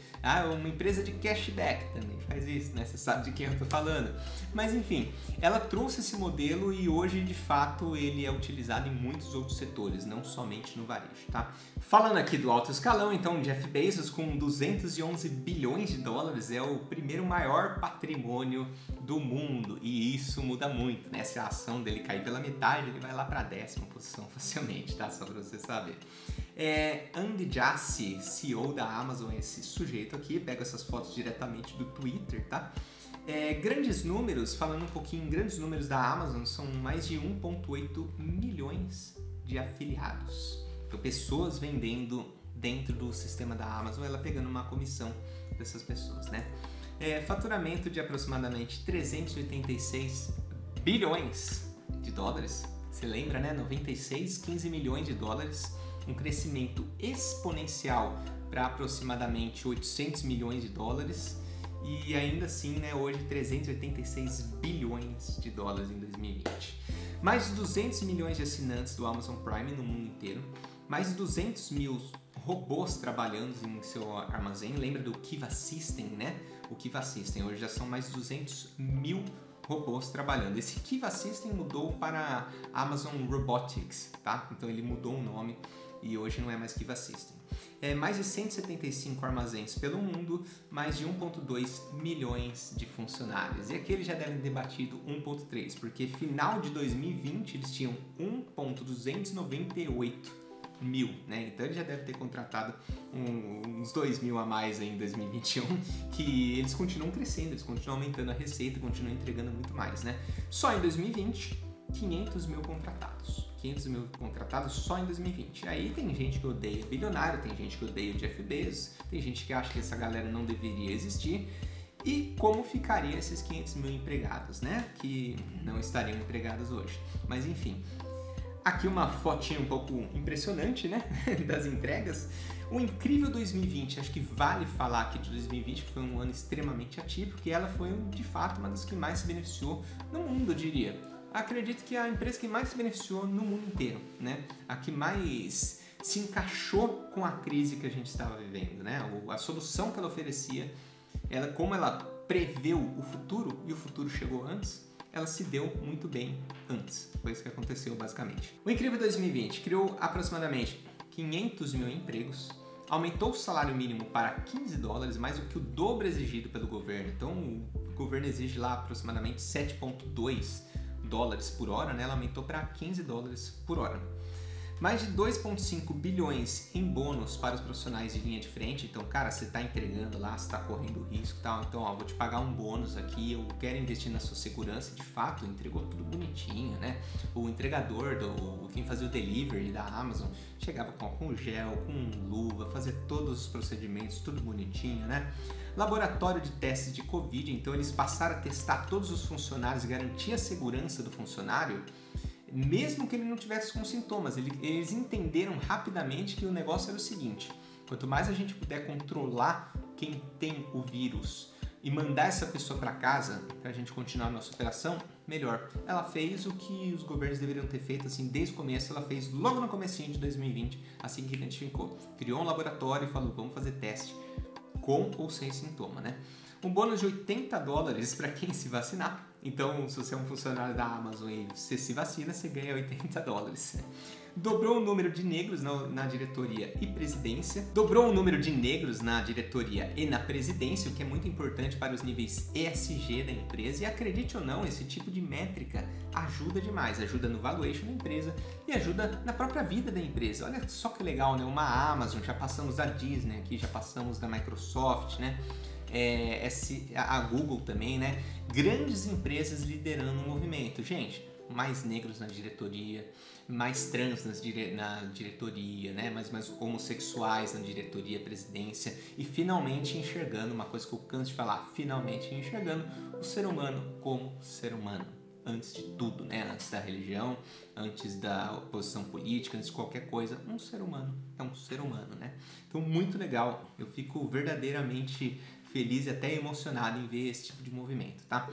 Uma empresa de cashback também faz isso, né? Você sabe de quem eu tô falando. Mas enfim, ela trouxe esse modelo e hoje, de fato, ele é utilizado em muitos outros setores, não somente no varejo, tá? Falando aqui do alto escalão, então, Jeff Bezos, com 211 bilhões de dólares, é o primeiro maior patrimônio do mundo. E isso muda muito, né? Se a ação dele cair pela metade, ele vai lá para a 10ª posição facilmente, tá? Só para você saber. Andy Jassy, CEO da Amazon, esse sujeito aqui, pega essas fotos diretamente do Twitter, tá? Grandes números, falando um pouquinho, grandes números da Amazon, são mais de 1,8 milhões de afiliados. Então, pessoas vendendo dentro do sistema da Amazon, ela pegando uma comissão dessas pessoas, né? Faturamento de aproximadamente 386 bilhões de dólares. Você lembra, né? 15 milhões de dólares. Um crescimento exponencial para aproximadamente 800 milhões de dólares e ainda assim, né, hoje 386 bilhões de dólares em 2020. Mais de 200 milhões de assinantes do Amazon Prime no mundo inteiro, mais de 200 mil robôs trabalhando em seu armazém. Lembra do Kiva System, né? O Kiva System, hoje já são mais de 200 mil robôs trabalhando. Esse Kiva System mudou para Amazon Robotics, tá? Então ele mudou o nome e hoje não é mais Kiva System. Mais de 175 armazéns pelo mundo, mais de 1,2 milhões de funcionários. E aqui eles já devem ter batido 1,3, porque final de 2020 eles tinham 1,298 mil, né? Então ele já deve ter contratado uns 2 mil a mais aí em 2021, que eles continuam crescendo, eles continuam aumentando a receita, continuam entregando muito mais, né? Só em 2020, 500 mil contratados. 500 mil contratados só em 2020. Aí tem gente que odeia bilionário, tem gente que odeia o Jeff Bezos, tem gente que acha que essa galera não deveria existir. E como ficaria esses 500 mil empregados, né? Que não estariam empregados hoje. Mas enfim, aqui uma fotinha um pouco impressionante, né? Das entregas. O incrível 2020, acho que vale falar aqui de 2020, que foi um ano extremamente atípico, e ela foi de fato uma das que mais se beneficiou no mundo, eu diria. Acredito que é a empresa que mais se beneficiou no mundo inteiro, né? A que mais se encaixou com a crise que a gente estava vivendo, né? A solução que ela oferecia, como ela preveu o futuro e o futuro chegou antes, ela se deu muito bem antes. Foi isso que aconteceu basicamente. O incrível 2020 criou aproximadamente 500 mil empregos, aumentou o salário mínimo para 15 dólares, mais do que o dobro exigido pelo governo. Então o governo exige lá aproximadamente 7,2 dólares por hora, né? Ela aumentou para 15 dólares por hora. Mais de 2,5 bilhões em bônus para os profissionais de linha de frente. Então, cara, você está entregando lá, você está correndo risco e tal. Então, ó, vou te pagar um bônus aqui, eu quero investir na sua segurança. De fato, entregou tudo bonitinho, né? O entregador, quem fazia o delivery da Amazon, chegava com álcool gel, com luva, fazia todos os procedimentos, tudo bonitinho, né? Laboratório de testes de Covid. Então, eles passaram a testar todos os funcionários e garantir a segurança do funcionário, mesmo que ele não tivesse com sintomas. Eles entenderam rapidamente que o negócio era o seguinte: quanto mais a gente puder controlar quem tem o vírus e mandar essa pessoa para casa para a gente continuar a nossa operação, melhor. Ela fez o que os governos deveriam ter feito assim desde o começo. Ela fez logo no comecinho de 2020, assim que identificou. Criou um laboratório e falou, vamos fazer teste com ou sem sintoma, né? Um bônus de $80 para quem se vacinar. Então, se você é um funcionário da Amazon e você se vacina, você ganha $80. Dobrou o número de negros na diretoria e presidência. Dobrou o número de negros na diretoria e na presidência, o que é muito importante para os níveis ESG da empresa. E acredite ou não, esse tipo de métrica ajuda demais. Ajuda no valuation da empresa e ajuda na própria vida da empresa. Olha só que legal, né? Uma Amazon, já passamos da Disney aqui, já passamos da Microsoft, né? A Google também, né? Grandes empresas liderando o movimento. Gente, mais negros na diretoria, mais trans na diretoria, né? mais homossexuais na diretoria, presidência, e finalmente enxergando uma coisa que eu canso de falar, finalmente enxergando o ser humano como ser humano. Antes de tudo, né? Antes da religião, antes da oposição política, antes de qualquer coisa, um ser humano é um ser humano, né? Então, muito legal. Eu fico verdadeiramente feliz e até emocionado em ver esse tipo de movimento, tá?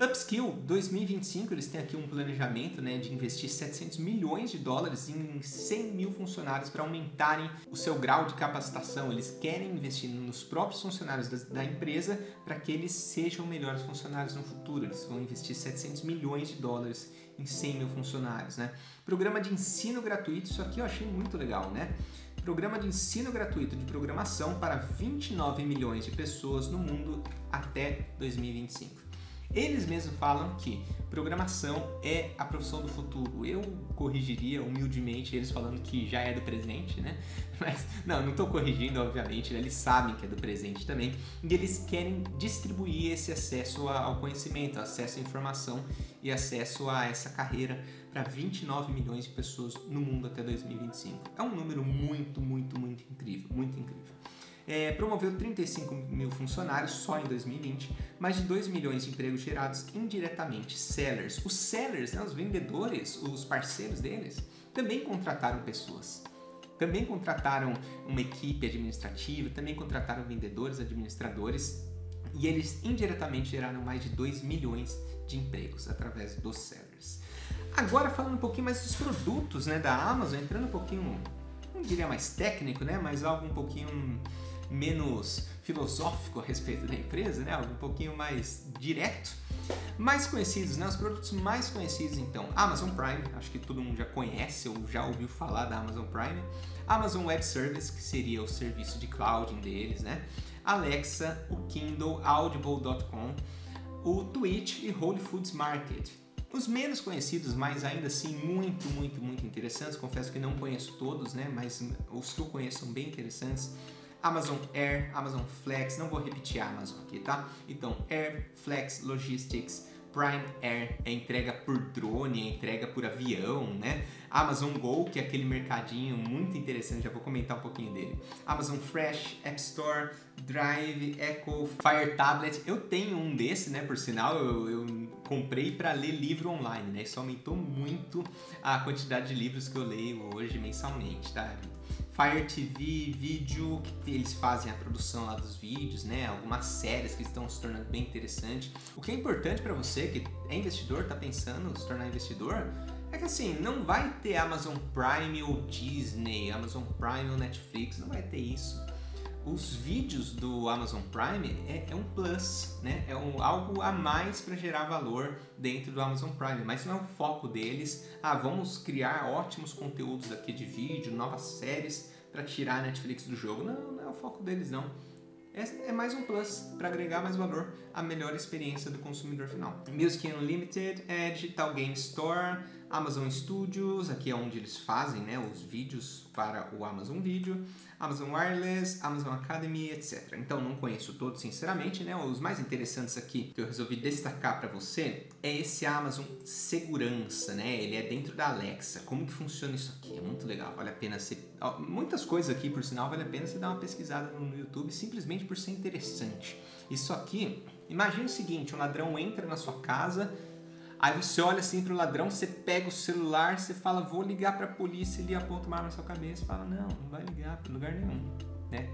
Upskill 2025, eles têm aqui um planejamento, né, de investir $700 milhões em 100 mil funcionários para aumentarem o seu grau de capacitação. Eles querem investir nos próprios funcionários da empresa para que eles sejam melhores funcionários no futuro. Eles vão investir $700 milhões em 100 mil funcionários, né? Programa de ensino gratuito, isso aqui eu achei muito legal, né? Programa de ensino gratuito de programação para 29 milhões de pessoas no mundo até 2025. Eles mesmos falam que programação é a profissão do futuro. Eu corrigiria humildemente eles falando que já é do presente, né? Mas não estou corrigindo, obviamente, né? Eles sabem que é do presente também. E eles querem distribuir esse acesso ao conhecimento, acesso à informação e acesso a essa carreira para 29 milhões de pessoas no mundo até 2025. É um número muito incrível, muito incrível. Promoveu 35 mil funcionários só em 2020, mais de 2 milhões de empregos gerados indiretamente. Sellers, os sellers, né, os vendedores, os parceiros deles, também contrataram pessoas. Também contrataram uma equipe administrativa, também contrataram vendedores, administradores, e eles indiretamente geraram mais de 2 milhões de empregos através dos sellers. Agora falando um pouquinho mais dos produtos, né, da Amazon, entrando um pouquinho, não diria mais técnico, né, mas algo um pouquinho menos filosófico a respeito da empresa, né, algo um pouquinho mais direto. Mais conhecidos, né, os produtos mais conhecidos então, Amazon Prime, acho que todo mundo já conhece ou já ouviu falar da Amazon Prime. Amazon Web Service, que seria o serviço de cloud deles, né, Alexa, o Kindle, Audible.com, o Twitch e Whole Foods Market. Os menos conhecidos, mas ainda assim muito interessantes, confesso que não conheço todos, né, mas os que eu conheço são bem interessantes. Amazon Air, Amazon Flex, não vou repetir a Amazon aqui, tá? Então, Air, Flex, Logistics, Prime Air é entrega por drone, é entrega por avião, né? Amazon Go, que é aquele mercadinho muito interessante, já vou comentar um pouquinho dele. Amazon Fresh, App Store, Drive, Echo, Fire Tablet. Eu tenho um desse, né? Por sinal, eu comprei para ler livro online, né? Isso aumentou muito a quantidade de livros que eu leio hoje mensalmente, tá? Fire TV, vídeo, que eles fazem a produção lá dos vídeos, né? Algumas séries que estão se tornando bem interessantes. O que é importante para você que é investidor, tá pensando em se tornar investidor, é que assim, não vai ter Amazon Prime ou Disney, Amazon Prime ou Netflix, não vai ter isso. Os vídeos do Amazon Prime é um plus, né? É algo a mais para gerar valor dentro do Amazon Prime, mas não é o foco deles. Vamos criar ótimos conteúdos aqui de vídeo, novas séries para tirar a Netflix do jogo. Não é o foco deles, não. É mais um plus para agregar mais valor à melhor experiência do consumidor final. Music Unlimited, Digital Game Store, Amazon Studios, aqui é onde eles fazem, né, os vídeos para o Amazon Video, Amazon Wireless, Amazon Academy, etc. Então não conheço todos, sinceramente, né? Os mais interessantes aqui que eu resolvi destacar para você é esse Amazon Segurança, né? Ele é dentro da Alexa. Como que funciona isso aqui? É muito legal, vale a pena muitas coisas aqui, por sinal, vale a pena você dar uma pesquisada no YouTube, simplesmente por ser interessante. Isso aqui, imagina o seguinte, um ladrão entra na sua casa, aí você olha assim pro ladrão, você pega o celular, você fala, vou ligar pra polícia, ele aponta uma arma na sua cabeça e fala, não vai ligar pra lugar nenhum, né?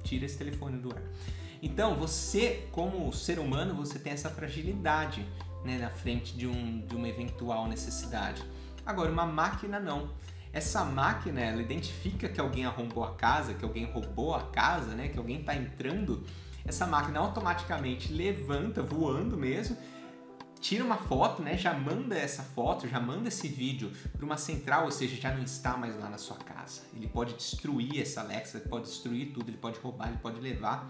Tira esse telefone do ar. Então, você, como ser humano, você tem essa fragilidade, né, na frente de uma eventual necessidade. Agora, uma máquina não. Essa máquina, ela identifica que alguém arrombou a casa, que alguém roubou a casa, né, que alguém tá entrando. Essa máquina automaticamente levanta, voando mesmo, tira uma foto, né? Já manda essa foto, já manda esse vídeo para uma central, ou seja, já não está mais lá na sua casa. Ele pode destruir essa Alexa, ele pode destruir tudo, ele pode roubar, ele pode levar.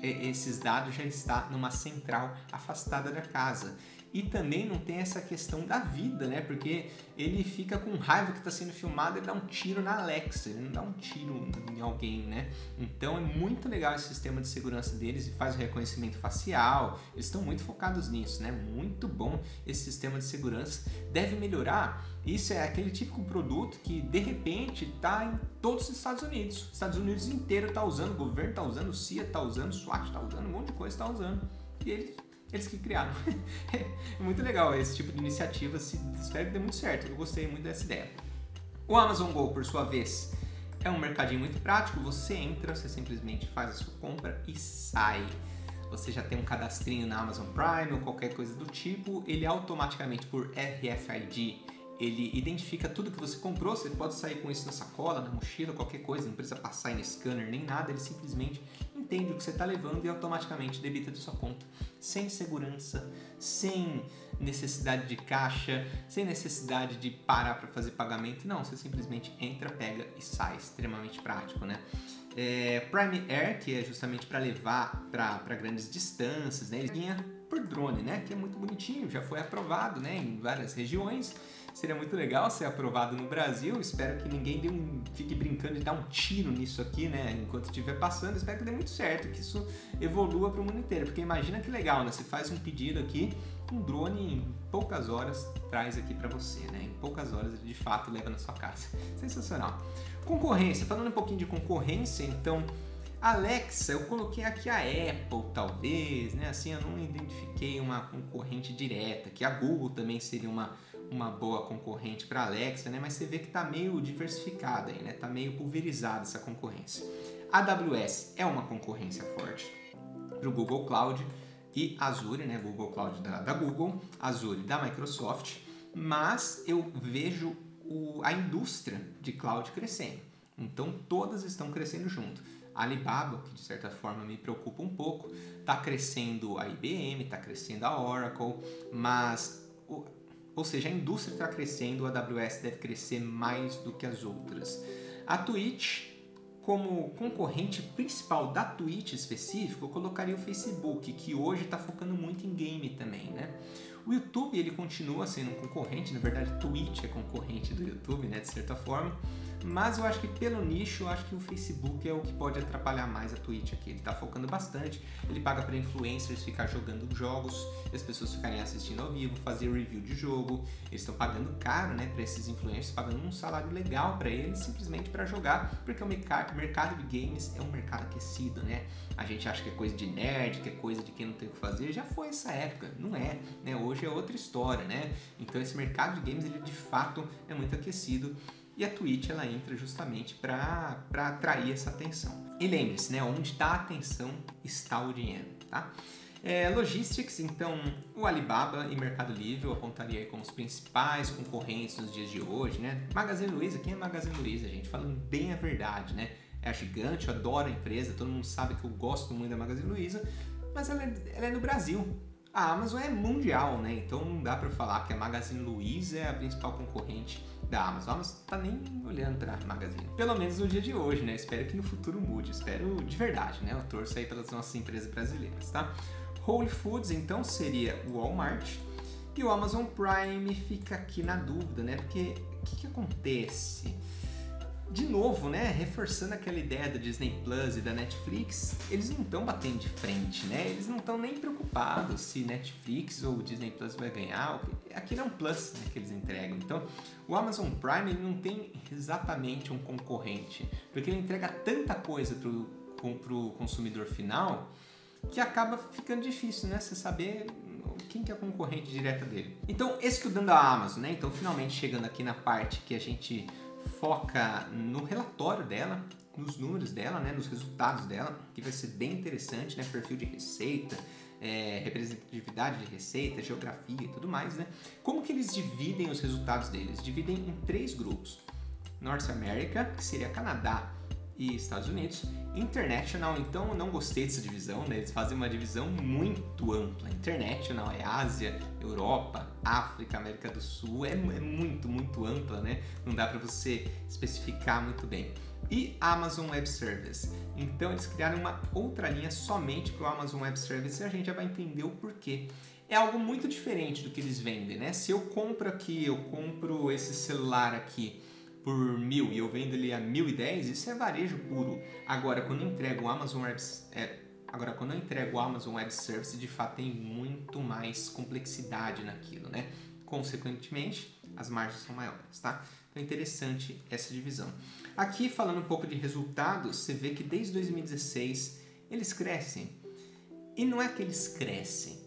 Esses dados já estão numa central afastada da casa. E também não tem essa questão da vida, né? Porque ele fica com raiva que está sendo filmado, ele dá um tiro na Alexa, ele não dá um tiro em alguém, né? Então é muito legal esse sistema de segurança deles e faz o reconhecimento facial. Eles estão muito focados nisso, né? Muito bom esse sistema de segurança. Deve melhorar. Isso é aquele típico produto que de repente está em todos os Estados Unidos. Os Estados Unidos inteiro está usando, o governo está usando, o CIA está usando, o SWAT está usando, um monte de coisa está usando. E eles que criaram. É muito legal esse tipo de iniciativa, espero que dê muito certo, eu gostei muito dessa ideia. O Amazon Go, por sua vez, é um mercadinho muito prático, você entra, você simplesmente faz a sua compra e sai. Você já tem um cadastrinho na Amazon Prime ou qualquer coisa do tipo, ele automaticamente por RFID, ele identifica tudo que você comprou, você pode sair com isso na sacola, na mochila, qualquer coisa, não precisa passar em scanner nem nada, ele simplesmente entende o que você está levando e automaticamente debita de sua conta, sem segurança, sem necessidade de caixa, sem necessidade de parar para fazer pagamento, não, você simplesmente entra, pega e sai, extremamente prático, né? Prime Air, que é justamente para levar para grandes distâncias, né? Ele vinha por drone, né? Que é muito bonitinho, já foi aprovado, né? Em várias regiões. Seria muito legal ser aprovado no Brasil. Espero que ninguém fique brincando de dar um tiro nisso aqui, né? Enquanto estiver passando, espero que dê muito certo, que isso evolua para o mundo inteiro. Porque imagina que legal, né? Você faz um pedido aqui, um drone em poucas horas traz aqui para você, né? Em poucas horas ele de fato leva na sua casa. Sensacional. Concorrência, falando um pouquinho de concorrência, então, Alexa, eu coloquei aqui a Apple, talvez, né? Assim, eu não identifiquei uma concorrente direta, que a Google também seria uma boa concorrente para a Alexa, né? Mas você vê que está meio diversificada aí, né? Está meio pulverizada essa concorrência. A AWS é uma concorrência forte para o Google Cloud e Azure, né? Google Cloud da Google, Azure da Microsoft, mas eu vejo a indústria de cloud crescendo. Então todas estão crescendo junto. A Alibaba, que de certa forma me preocupa um pouco, está crescendo a IBM, está crescendo a Oracle, mas ou seja, a indústria está crescendo, a AWS deve crescer mais do que as outras. A Twitch, como concorrente principal da Twitch específico, eu colocaria o Facebook, que hoje está focando muito em game também, né? O YouTube, ele continua sendo um concorrente, na verdade, a Twitch é concorrente do YouTube, né, de certa forma, mas eu acho que pelo nicho, eu acho que o Facebook é o que pode atrapalhar mais a Twitch aqui. Ele está focando bastante, ele paga para influencers ficar jogando jogos, as pessoas ficarem assistindo ao vivo, fazer review de jogo, eles estão pagando caro, né, para esses influencers, pagando um salário legal para eles, simplesmente para jogar, porque o mercado de games é um mercado aquecido, né? A gente acha que é coisa de nerd, que é coisa de quem não tem o que fazer, já foi essa época, não é, né? Hoje é outra história, né? Então esse mercado de games, ele de fato é muito aquecido e a Twitch, ela entra justamente para atrair essa atenção. E lembre-se, né? Onde está a atenção está o dinheiro, tá? Logistics, então o Alibaba e Mercado Livre eu apontaria aí como os principais concorrentes nos dias de hoje, né? Magazine Luiza, quem é Magazine Luiza, gente? Falando bem a verdade, né? É gigante, eu adoro a empresa, todo mundo sabe que eu gosto muito da Magazine Luiza, mas ela é no Brasil. A Amazon é mundial, né? Então não dá para falar que a Magazine Luiza é a principal concorrente da Amazon. A Amazon tá nem olhando para a Magazine. Pelo menos no dia de hoje, né? Espero que no futuro mude. Espero de verdade, né? Eu torço aí pelas nossas empresas brasileiras, tá? Whole Foods, então, seria o Walmart. E o Amazon Prime fica aqui na dúvida, né? Porque o que acontece? De novo, né? Reforçando aquela ideia da Disney Plus e da Netflix, eles não estão batendo de frente, né? Eles não estão nem preocupados se Netflix ou Disney Plus vai ganhar. Aqui não é um plus, né, que eles entregam. Então, o Amazon Prime ele não tem exatamente um concorrente, porque ele entrega tanta coisa pro consumidor final que acaba ficando difícil, né? Você saber quem que é a concorrente direta dele. Então, esse que é o dano da Amazon, né? Então, finalmente chegando aqui na parte que a gente foca no relatório dela, nos números dela, né? Nos resultados dela, que vai ser bem interessante, né? Perfil de receita, representatividade de receita, geografia e tudo mais, né? Como que eles dividem os resultados deles? Dividem em 3 grupos. North America, que seria Canadá e Estados Unidos. International, então eu não gostei dessa divisão, né? Eles fazem uma divisão muito ampla. International é Ásia, Europa, África, América do Sul, é muito ampla, né? Não dá para você especificar muito bem. E Amazon Web Service. Então eles criaram uma outra linha somente para o Amazon Web Service e a gente já vai entender o porquê. É algo muito diferente do que eles vendem, né? Se eu compro esse celular aqui por 1.000 e eu vendo ele a 1.010, isso é varejo puro. Agora, quando eu entrego o Amazon Web Service, de fato tem muito mais complexidade naquilo, né? Consequentemente, as margens são maiores, tá? Então é interessante essa divisão. Aqui, falando um pouco de resultados, você vê que desde 2016 eles crescem. E não é que eles crescem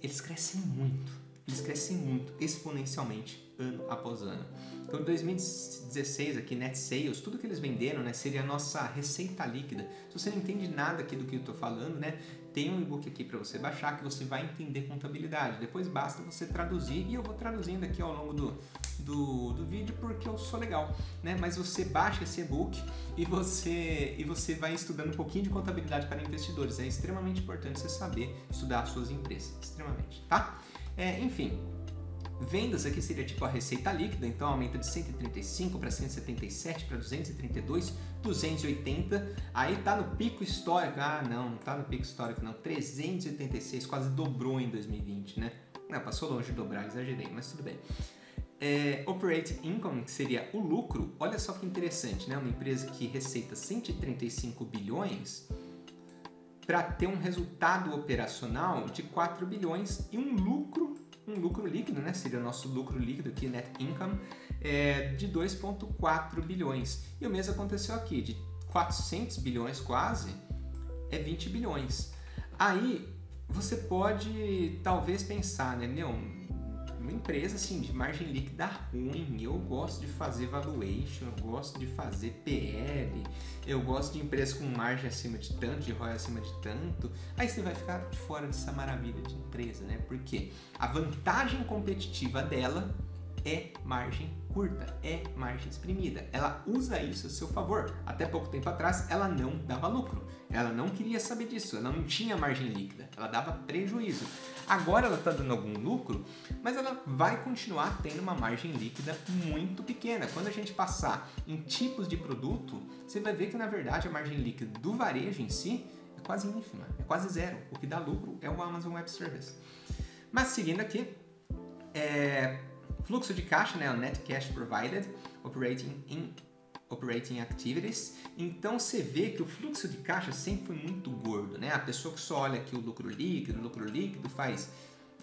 muito. Eles crescem muito, exponencialmente, ano após ano. Então, em 2016, aqui, net sales, tudo que eles venderam, né, seria a nossa receita líquida. Se você não entende nada aqui do que eu estou falando, né, tem um e-book aqui para você baixar que você vai entender contabilidade. Depois basta você traduzir e eu vou traduzindo aqui ao longo do vídeo porque eu sou legal, né? Mas você baixa esse e-book e você vai estudando um pouquinho de contabilidade para investidores. É extremamente importante você saber estudar as suas empresas, extremamente, tá? Enfim, vendas aqui seria tipo a receita líquida, então aumenta de 135 para 177 para 232, 280, aí tá no pico histórico, não tá no pico histórico não, 386, quase dobrou em 2020, né? Não, passou longe de dobrar, exagerei, mas tudo bem. Operating Income, que seria o lucro, olha só que interessante, né? Uma empresa que receita 135 bilhões para ter um resultado operacional de 4 bilhões e um lucro líquido, né? Seria o nosso lucro líquido aqui, net income, de 2,4 bilhões. E o mesmo aconteceu aqui, de 400 bilhões quase, 20 bilhões. Aí você pode talvez pensar, né? Uma empresa assim de margem líquida ruim, eu gosto de fazer valuation, eu gosto de fazer PL, eu gosto de empresas com margem acima de tanto, de ROI acima de tanto. Aí você vai ficar de fora dessa maravilha de empresa, né? Porque a vantagem competitiva dela é margem curta, é margem exprimida. Ela usa isso a seu favor. Até pouco tempo atrás, ela não dava lucro. Ela não queria saber disso, ela não tinha margem líquida, ela dava prejuízo. Agora ela está dando algum lucro, mas ela vai continuar tendo uma margem líquida muito pequena. Quando a gente passar em tipos de produto, você vai ver que na verdade a margem líquida do varejo em si é quase ínfima, é quase zero. O que dá lucro é o Amazon Web Service. Mas seguindo aqui, fluxo de caixa, né, o Net Cash Provided, Operating Activities. Então você vê que o fluxo de caixa sempre foi muito gordo, né? A pessoa que só olha aqui o lucro líquido, faz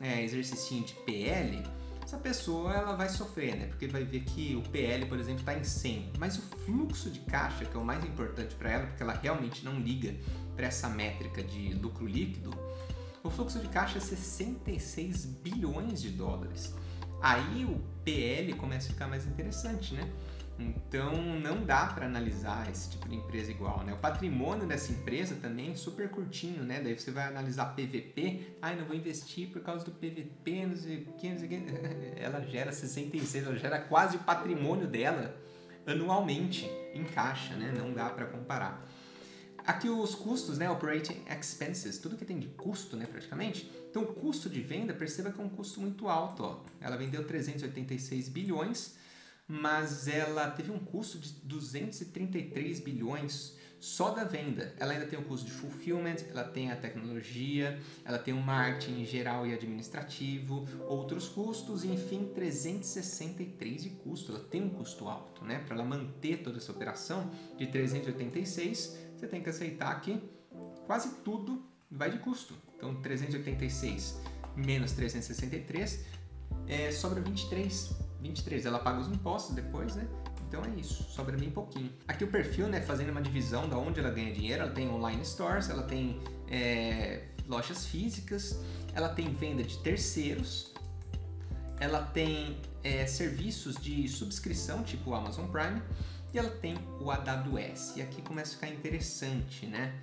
exercício de PL, essa pessoa ela vai sofrer, né? Porque vai ver que o PL, por exemplo, está em 100, mas o fluxo de caixa, que é o mais importante para ela, porque ela realmente não liga para essa métrica de lucro líquido, o fluxo de caixa é 66 bilhões de dólares. Aí o PL começa a ficar mais interessante, né? Então não dá para analisar esse tipo de empresa igual, né? O patrimônio dessa empresa também é super curtinho, né? Daí você vai analisar PVP, não vou investir por causa do PVP, não sei o que. Ela gera 66, ela gera quase o patrimônio dela anualmente em caixa, né? Não dá para comparar. Aqui os custos, né? Operating expenses, tudo que tem de custo, né? Praticamente. Então o custo de venda, perceba que é um custo muito alto, ó. Ela vendeu 386 bilhões, mas ela teve um custo de 233 bilhões só da venda. Ela ainda tem o custo de fulfillment, ela tem a tecnologia, ela tem o marketing geral e administrativo, outros custos, e enfim, 363 de custo. Ela tem um custo alto, né? Para ela manter toda essa operação de 386, você tem que aceitar que quase tudo vai de custo. Então, 386 menos 363, sobra 23. Ela paga os impostos depois, né? Então é isso, sobra bem pouquinho. Aqui o perfil, né, fazendo uma divisão da onde ela ganha dinheiro, ela tem online stores, ela tem lojas físicas, ela tem venda de terceiros, ela tem serviços de subscrição, tipo o Amazon Prime, e ela tem o AWS. E aqui começa a ficar interessante, né?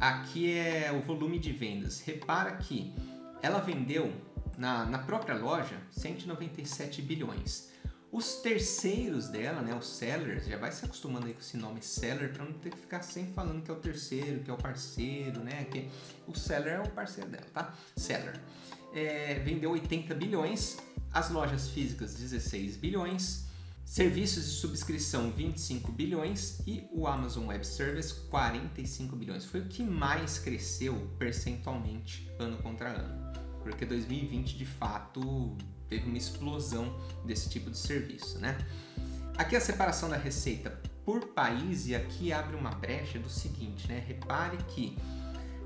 Aqui é o volume de vendas. Repara que ela vendeu na própria loja 197 bilhões. Os terceiros dela, né, os sellers, já vai se acostumando aí com esse nome seller para não ter que ficar sempre falando que é o terceiro, que é o parceiro, né? Que o seller é o parceiro dela, tá? Seller. Vendeu 80 bilhões, as lojas físicas 16 bilhões, serviços de subscrição 25 bilhões e o Amazon Web Service 45 bilhões. Foi o que mais cresceu percentualmente ano contra ano, porque 2020 de fato teve uma explosão desse tipo de serviço, né? Aqui a separação da receita por país, e aqui abre uma brecha do seguinte, né? Repare que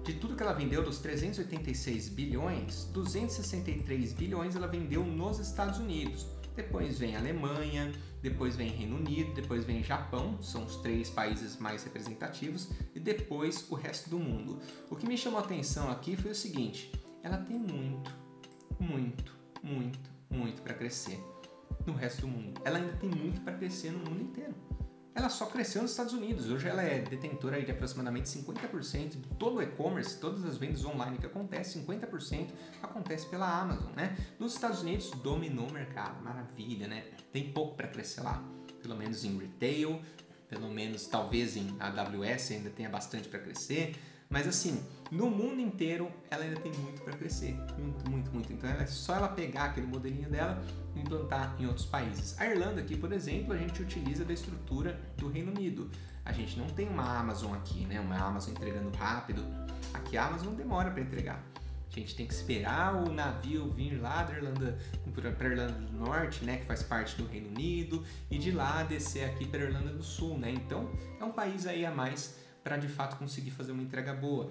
de tudo que ela vendeu, dos 386 bilhões, 263 bilhões ela vendeu nos Estados Unidos. Depois vem Alemanha, depois vem Reino Unido, depois vem Japão, são os 3 países mais representativos, e depois o resto do mundo. O que me chamou a atenção aqui foi o seguinte: ela tem muito para crescer no resto do mundo. Ela ainda tem muito para crescer no mundo inteiro. Ela só cresceu nos Estados Unidos. Hoje ela é detentora de aproximadamente 50% de todo o e-commerce, todas as vendas online que acontecem, 50% acontece pela Amazon, né? Nos Estados Unidos dominou o mercado, maravilha, né? Tem pouco para crescer lá, pelo menos em retail, pelo menos talvez em AWS ainda tenha bastante para crescer. Mas assim, no mundo inteiro ela ainda tem muito para crescer, muito. Então é só ela pegar aquele modelinho dela e implantar em outros países. A Irlanda aqui, por exemplo, a gente utiliza da estrutura do Reino Unido. A gente não tem uma Amazon aqui, né? Uma Amazon entregando rápido. Aqui a Amazon demora para entregar. A gente tem que esperar o navio vir lá da Irlanda para a Irlanda do Norte, né, que faz parte do Reino Unido, e de lá descer aqui para a Irlanda do Sul, né? Então é um país aí a mais para de fato conseguir fazer uma entrega boa.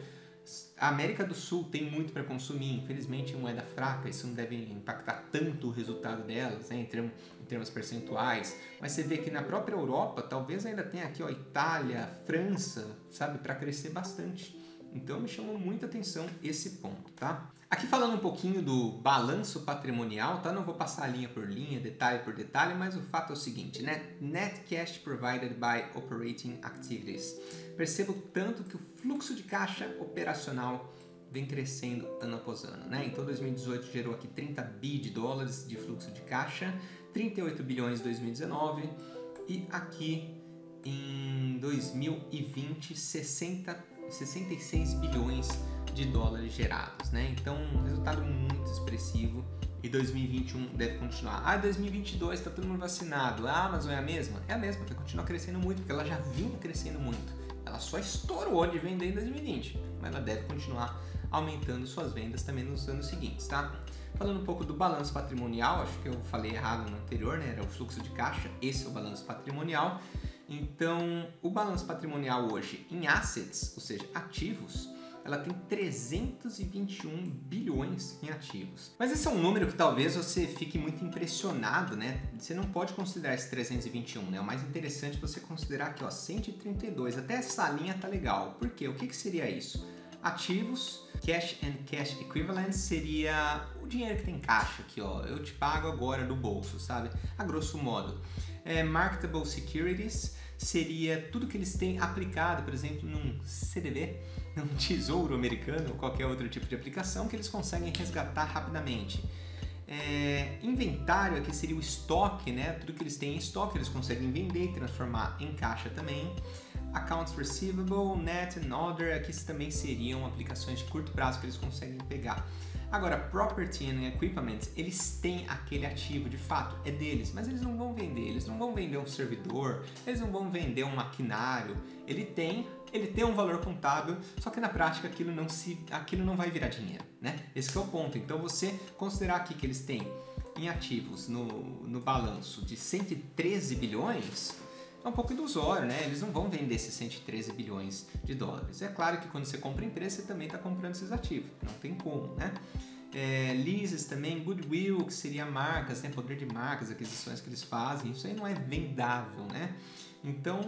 A América do Sul tem muito para consumir, infelizmente moeda fraca, isso não deve impactar tanto o resultado delas, né, em termos percentuais, mas você vê que na própria Europa talvez ainda tenha aqui, ó, Itália, França, sabe, para crescer bastante. Então me chamou muita atenção esse ponto, tá? Aqui falando um pouquinho do balanço patrimonial, tá? Não vou passar linha por linha, detalhe por detalhe, mas o fato é o seguinte, né? Net cash provided by operating activities. Percebo tanto que o fluxo de caixa operacional vem crescendo ano após ano, né? Então 2018 gerou aqui 30 bi de dólares de fluxo de caixa, 38 bilhões em 2019 e aqui em 2020 66 bilhões de dólares gerados, né? Então, um resultado muito expressivo, e 2021 deve continuar. 2022 está todo mundo vacinado. A Amazon é a mesma? É a mesma, vai continuar crescendo muito, porque ela já vinha crescendo muito. Ela só estourou de vender em 2020, mas ela deve continuar aumentando suas vendas também nos anos seguintes, tá? Falando um pouco do balanço patrimonial, acho que eu falei errado no anterior, né? Era o fluxo de caixa, esse é o balanço patrimonial. Então, o balanço patrimonial hoje em assets, ou seja, ativos, ela tem 321 bilhões em ativos. Mas esse é um número que talvez você fique muito impressionado, né? Você não pode considerar esse 321, né? O mais interessante é você considerar aqui, ó, 132. Até essa linha tá legal. Por quê? O que seria isso? Ativos, cash and cash equivalents seria o dinheiro que tem em caixa aqui, ó. Eu te pago agora do bolso, sabe? A grosso modo. Marketable securities seria tudo que eles têm aplicado, por exemplo, num CDB, num tesouro americano ou qualquer outro tipo de aplicação que eles conseguem resgatar rapidamente. Inventário aqui seria o estoque, né? Tudo que eles têm em estoque eles conseguem vender e transformar em caixa também. Accounts Receivable, Net and Other, aqui também seriam aplicações de curto prazo que eles conseguem pegar. Agora, Property and Equipment, eles têm aquele ativo, de fato, é deles, mas eles não vão vender, eles não vão vender um servidor, eles não vão vender um maquinário, ele tem um valor contábil, só que na prática aquilo não vai virar dinheiro, né? Esse que é o ponto. Então, você considerar aqui que eles têm em ativos no balanço de 113 bilhões, é um pouco ilusório, né? Eles não vão vender esses 113 bilhões de dólares. É claro que quando você compra empresa, você também está comprando esses ativos. Não tem como, né? Leases também, goodwill, que seria marcas, né? Poder de marcas, aquisições que eles fazem. Isso aí não é vendável, né? Então,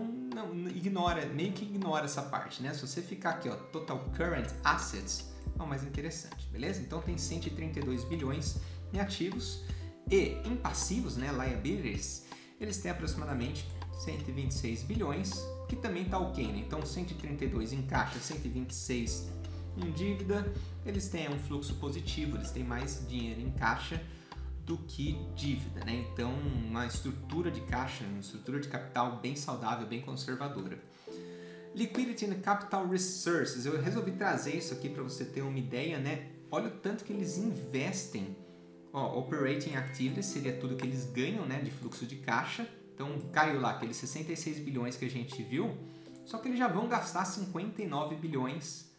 meio que ignora essa parte, né? Se você ficar aqui, ó, Total Current Assets, é o mais interessante, beleza? Então, tem 132 bilhões em ativos e em passivos, né? Liabilities, eles têm aproximadamente 126 bilhões, que também está ok, né? Então 132 em caixa, 126 em dívida, eles têm um fluxo positivo, eles têm mais dinheiro em caixa do que dívida, né? Então uma estrutura de caixa, uma estrutura de capital bem saudável, bem conservadora. Liquidity and Capital Resources, eu resolvi trazer isso aqui para você ter uma ideia, né? Olha o tanto que eles investem. Operating Activities seria tudo que eles ganham, né, de fluxo de caixa. Então, caiu lá aqueles 66 bilhões que a gente viu, só que eles já vão gastar 59 bilhões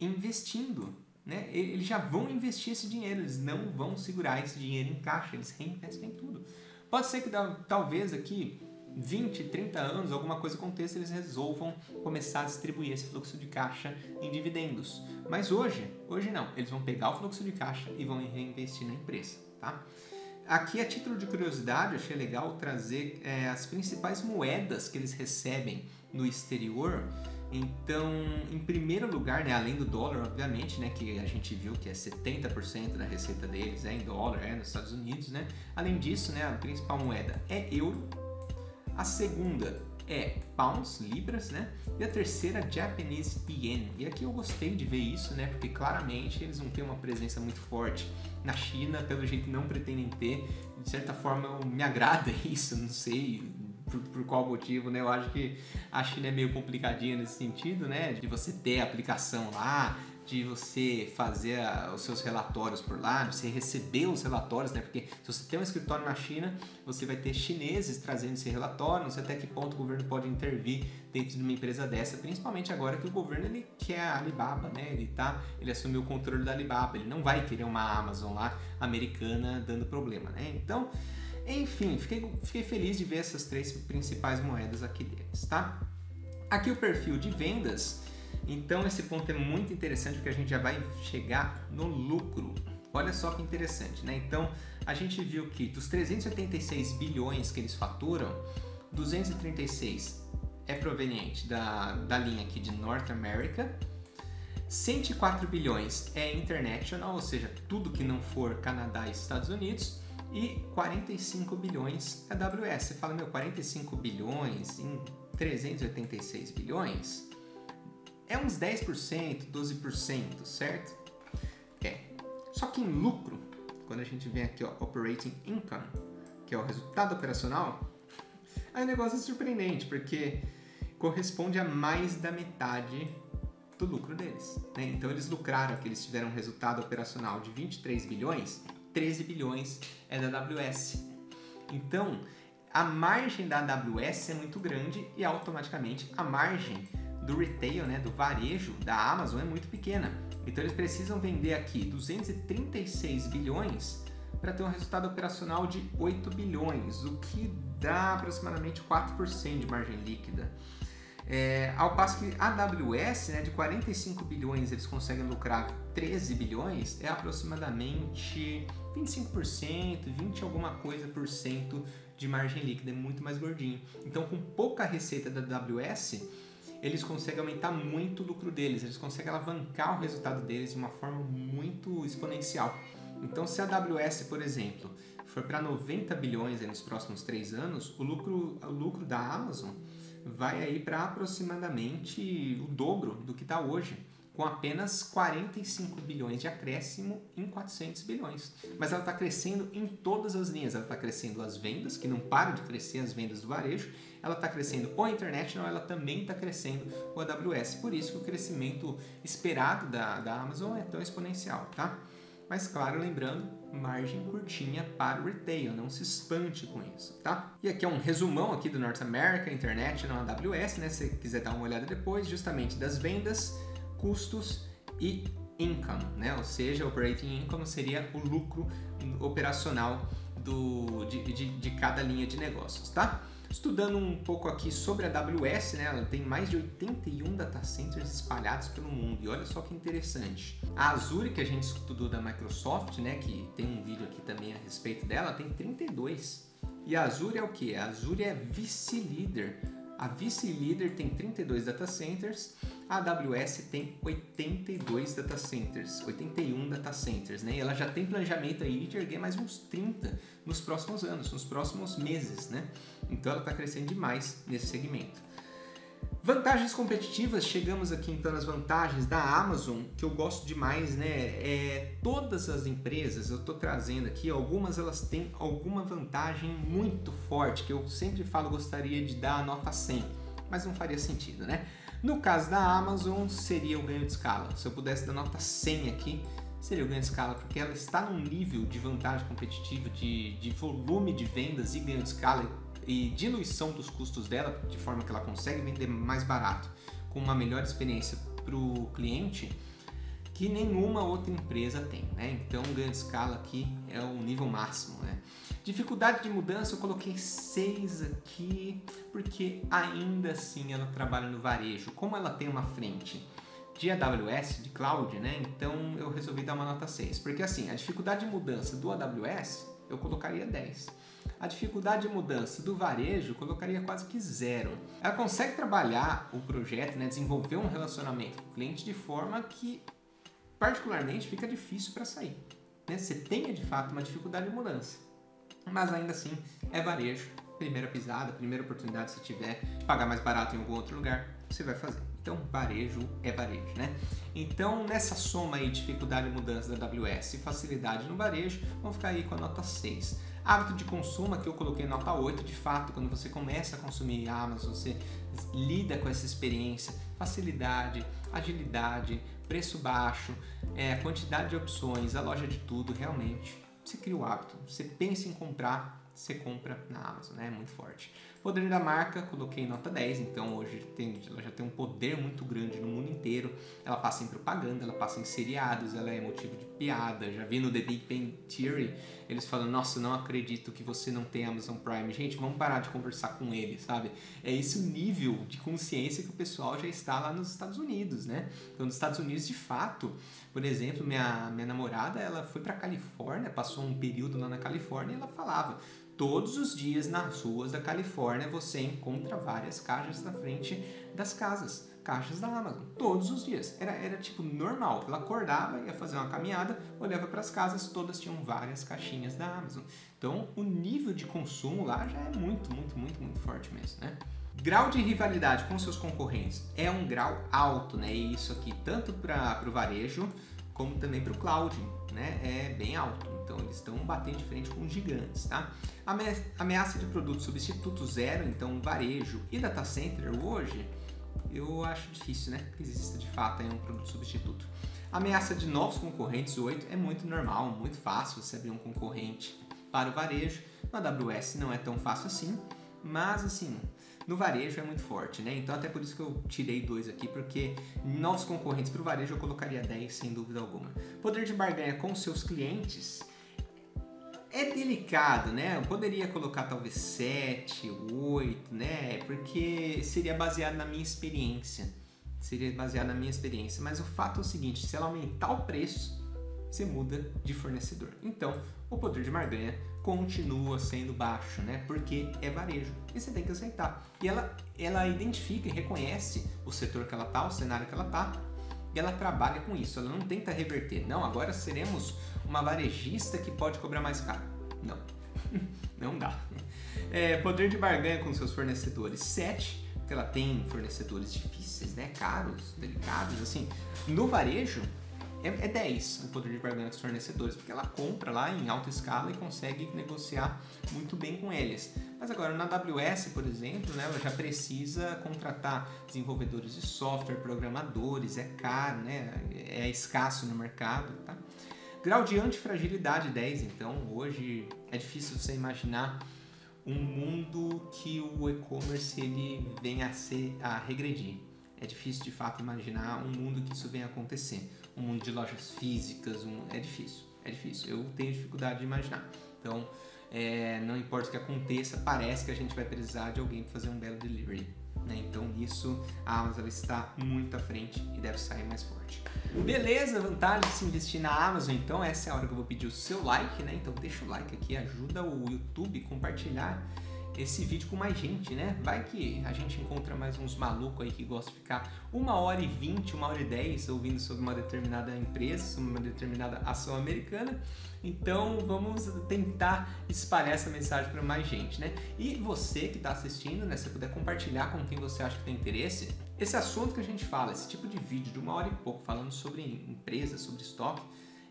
investindo, né? Eles já vão investir esse dinheiro, eles não vão segurar esse dinheiro em caixa, eles reinvestem tudo. Pode ser que talvez aqui 20, 30 anos, alguma coisa aconteça, eles resolvam começar a distribuir esse fluxo de caixa em dividendos. Mas hoje não, eles vão pegar o fluxo de caixa e vão reinvestir na empresa, tá? Aqui, a título de curiosidade, eu achei legal trazer as principais moedas que eles recebem no exterior. Então, em primeiro lugar, né, além do dólar, obviamente, né, que a gente viu que é 70% da receita deles é em dólar, nos Estados Unidos, né? Além disso, né, a principal moeda é euro, a segunda é pounds, libras, né? E a terceira, Japanese yen. E aqui eu gostei de ver isso, né? Porque claramente eles não têm uma presença muito forte na China, pelo jeito não pretendem ter. De certa forma me agrada isso, não sei por qual motivo, né? Eu acho que a China é meio complicadinha nesse sentido, né? De você ter a aplicação lá, de você fazer os seus relatórios por lá, de você receber os relatórios, né? Porque se você tem um escritório na China, você vai ter chineses trazendo esse relatório, não sei até que ponto o governo pode intervir dentro de uma empresa dessa, principalmente agora que o governo ele quer a Alibaba, né? Ele assumiu o controle da Alibaba, ele não vai querer uma Amazon lá americana dando problema, né? Então, enfim, fiquei feliz de ver essas três principais moedas aqui deles, tá? Aqui o perfil de vendas. Então esse ponto é muito interessante porque a gente já vai chegar no lucro. Olha só que interessante, né? Então a gente viu que dos 386 bilhões que eles faturam, 236 é proveniente da linha aqui de North America, 104 bilhões é international, ou seja, tudo que não for Canadá e Estados Unidos, e 45 bilhões é AWS. Você fala, 45 bilhões em 386 bilhões? É uns 10%, 12%, certo? Só que em lucro, quando a gente vem aqui, ó, Operating Income, que é o resultado operacional, aí o negócio é surpreendente, porque corresponde a mais da metade do lucro deles, né? Então eles lucraram aqui, eles tiveram um resultado operacional de 23 bilhões, 13 bilhões é da AWS. Então, a margem da AWS é muito grande e automaticamente a margem do retail, né, do varejo da Amazon é muito pequena. Então eles precisam vender aqui 236 bilhões para ter um resultado operacional de 8 bilhões, o que dá aproximadamente 4% de margem líquida. Ao passo que a AWS, né, de 45 bilhões, eles conseguem lucrar 13 bilhões, é aproximadamente 25%, 20 alguma coisa por cento de margem líquida, é muito mais gordinho. Então, com pouca receita da AWS, eles conseguem aumentar muito o lucro deles, eles conseguem alavancar o resultado deles de uma forma muito exponencial. Então, se a AWS, por exemplo, for para 90 bilhões nos próximos 3 anos, o lucro da Amazon vai aí para aproximadamente o dobro do que está hoje, com apenas 45 bilhões de acréscimo em 400 bilhões. Mas ela está crescendo em todas as linhas. Ela está crescendo as vendas, que não param de crescer as vendas do varejo. Ela está crescendo o International, ela também está crescendo o AWS. Por isso que o crescimento esperado da Amazon é tão exponencial, tá? Mas claro, lembrando, margem curtinha para o retail, não se espante com isso, tá? E aqui é um resumão aqui do North America, International, AWS, né? Se você quiser dar uma olhada depois, justamente das vendas, custos e income, né? Ou seja, operating income seria o lucro operacional de cada linha de negócios, tá? Estudando um pouco aqui sobre a AWS, né? Ela tem mais de 81 data centers espalhados pelo mundo. E olha só que interessante. A Azure, que a gente estudou da Microsoft, né? Que tem um vídeo aqui também a respeito dela, tem 32. E a Azure é o quê? A Azure é vice-líder. A vice-líder tem 32 data centers, a AWS tem 82 data centers, 81 data centers, né? E ela já tem planejamento aí de erguer mais uns 30 nos próximos anos, nos próximos meses, né? Então ela está crescendo demais nesse segmento. Vantagens competitivas, chegamos aqui então nas vantagens da Amazon, que eu gosto demais, né? Todas as empresas, eu estou trazendo aqui, algumas elas têm alguma vantagem muito forte, que eu sempre falo, gostaria de dar a nota 100, mas não faria sentido, né? No caso da Amazon, seria o ganho de escala. Se eu pudesse dar nota 100 aqui, seria o ganho de escala, porque ela está num nível de vantagem competitiva, de volume de vendas e ganho de escala, e diluição dos custos dela, de forma que ela consegue vender mais barato, com uma melhor experiência para o cliente, que nenhuma outra empresa tem, né? Então o ganho de escala aqui é o nível máximo, né? Dificuldade de mudança, eu coloquei 6 aqui, porque ainda assim ela trabalha no varejo. Como ela tem uma frente de AWS, de cloud, né? Então eu resolvi dar uma nota 6, porque assim, a dificuldade de mudança do AWS eu colocaria 10. A dificuldade de mudança do varejo eu colocaria quase que 0. Ela consegue trabalhar o projeto, né, desenvolver um relacionamento com o cliente de forma que, particularmente, fica difícil para sair, né? Você tenha de fato uma dificuldade de mudança, mas ainda assim é varejo. Primeira pisada, primeira oportunidade, se tiver de pagar mais barato em algum outro lugar, você vai fazer. Então, varejo é varejo, né? Então, nessa soma aí, dificuldade de mudança da AWS e facilidade no varejo, vamos ficar aí com a nota 6. Hábito de consumo, que eu coloquei nota 8, de fato, quando você começa a consumir Amazon, você lida com essa experiência, facilidade, agilidade, preço baixo, quantidade de opções, a loja de tudo, realmente, você cria o hábito, você pensa em comprar, você compra na Amazon, né? É muito forte. Poder da marca, coloquei nota 10, então hoje ela já tem um poder muito grande no mundo inteiro. Ela passa em propaganda, ela passa em seriados, ela é motivo de piada. Já vi no The Big Bang Theory, eles falam, nossa, não acredito que você não tem Amazon Prime. Gente, vamos parar de conversar com ele, sabe? É esse o nível de consciência que o pessoal já está lá nos Estados Unidos, né? Então, nos Estados Unidos, de fato, por exemplo, minha namorada, ela foi para Califórnia, passou um período lá na Califórnia e ela falava, todos os dias nas ruas da Califórnia você encontra várias caixas na frente das casas, caixas da Amazon, todos os dias. Era tipo normal, ela acordava, ia fazer uma caminhada, olhava para as casas, todas tinham várias caixinhas da Amazon. Então o nível de consumo lá já é muito, muito, muito, muito forte mesmo, né? Grau de rivalidade com seus concorrentes é um grau alto, né? E isso aqui tanto para o varejo como também para o cloud, né? É bem alto. Então eles estão batendo de frente com os gigantes, tá? Ameaça de produto substituto zero, então varejo e data center hoje, eu acho difícil, né? Que exista de fato aí um produto substituto. Ameaça de novos concorrentes, 8, é muito normal, muito fácil você abrir um concorrente para o varejo. No AWS não é tão fácil assim, mas assim, no varejo é muito forte, né? Então até por isso que eu tirei 2 aqui, porque novos concorrentes para o varejo eu colocaria 10 sem dúvida alguma. Poder de barganha com seus clientes é delicado, né? Eu poderia colocar talvez 7, 8, né? Porque seria baseado na minha experiência. Mas o fato é o seguinte, se ela aumentar o preço, você muda de fornecedor. Então, o poder de barganha continua sendo baixo, né? Porque é varejo e você tem que aceitar. E ela identifica e reconhece o setor que ela tá, o cenário que ela tá, e ela trabalha com isso. Ela não tenta reverter. Não, agora seremos uma varejista que pode cobrar mais caro. Não, não dá. Poder de barganha com seus fornecedores, 7. porque ela tem fornecedores difíceis, né? Caros, delicados, assim. No varejo, é 10 o poder de barganha dos fornecedores, porque ela compra lá em alta escala e consegue negociar muito bem com eles. Mas agora na AWS, por exemplo, né, ela já precisa contratar desenvolvedores de software, programadores, é caro, né, é escasso no mercado. Tá? Grau de antifragilidade 10, então hoje é difícil você imaginar um mundo que o e-commerce ele venha a regredir. É difícil de fato imaginar um mundo que isso venha a acontecer. Um mundo de lojas físicas, é difícil. Eu tenho dificuldade de imaginar. Então, não importa o que aconteça, parece que a gente vai precisar de alguém para fazer um belo delivery. Né? Então, nisso, a Amazon está muito à frente e deve sair mais forte. Beleza, vantagem de se investir na Amazon. Então, essa é a hora que eu vou pedir o seu like, né? Então, deixa o like aqui, ajuda o YouTube a compartilhar esse vídeo com mais gente, né? Vai que a gente encontra mais uns malucos aí que gostam de ficar 1h20, 1h10 ouvindo sobre uma determinada empresa, sobre uma determinada ação americana. Então vamos tentar espalhar essa mensagem para mais gente, né? E você que está assistindo, né? Se você puder compartilhar com quem você acha que tem interesse, esse assunto que a gente fala, esse tipo de vídeo de 1h e pouco falando sobre empresas, sobre estoque,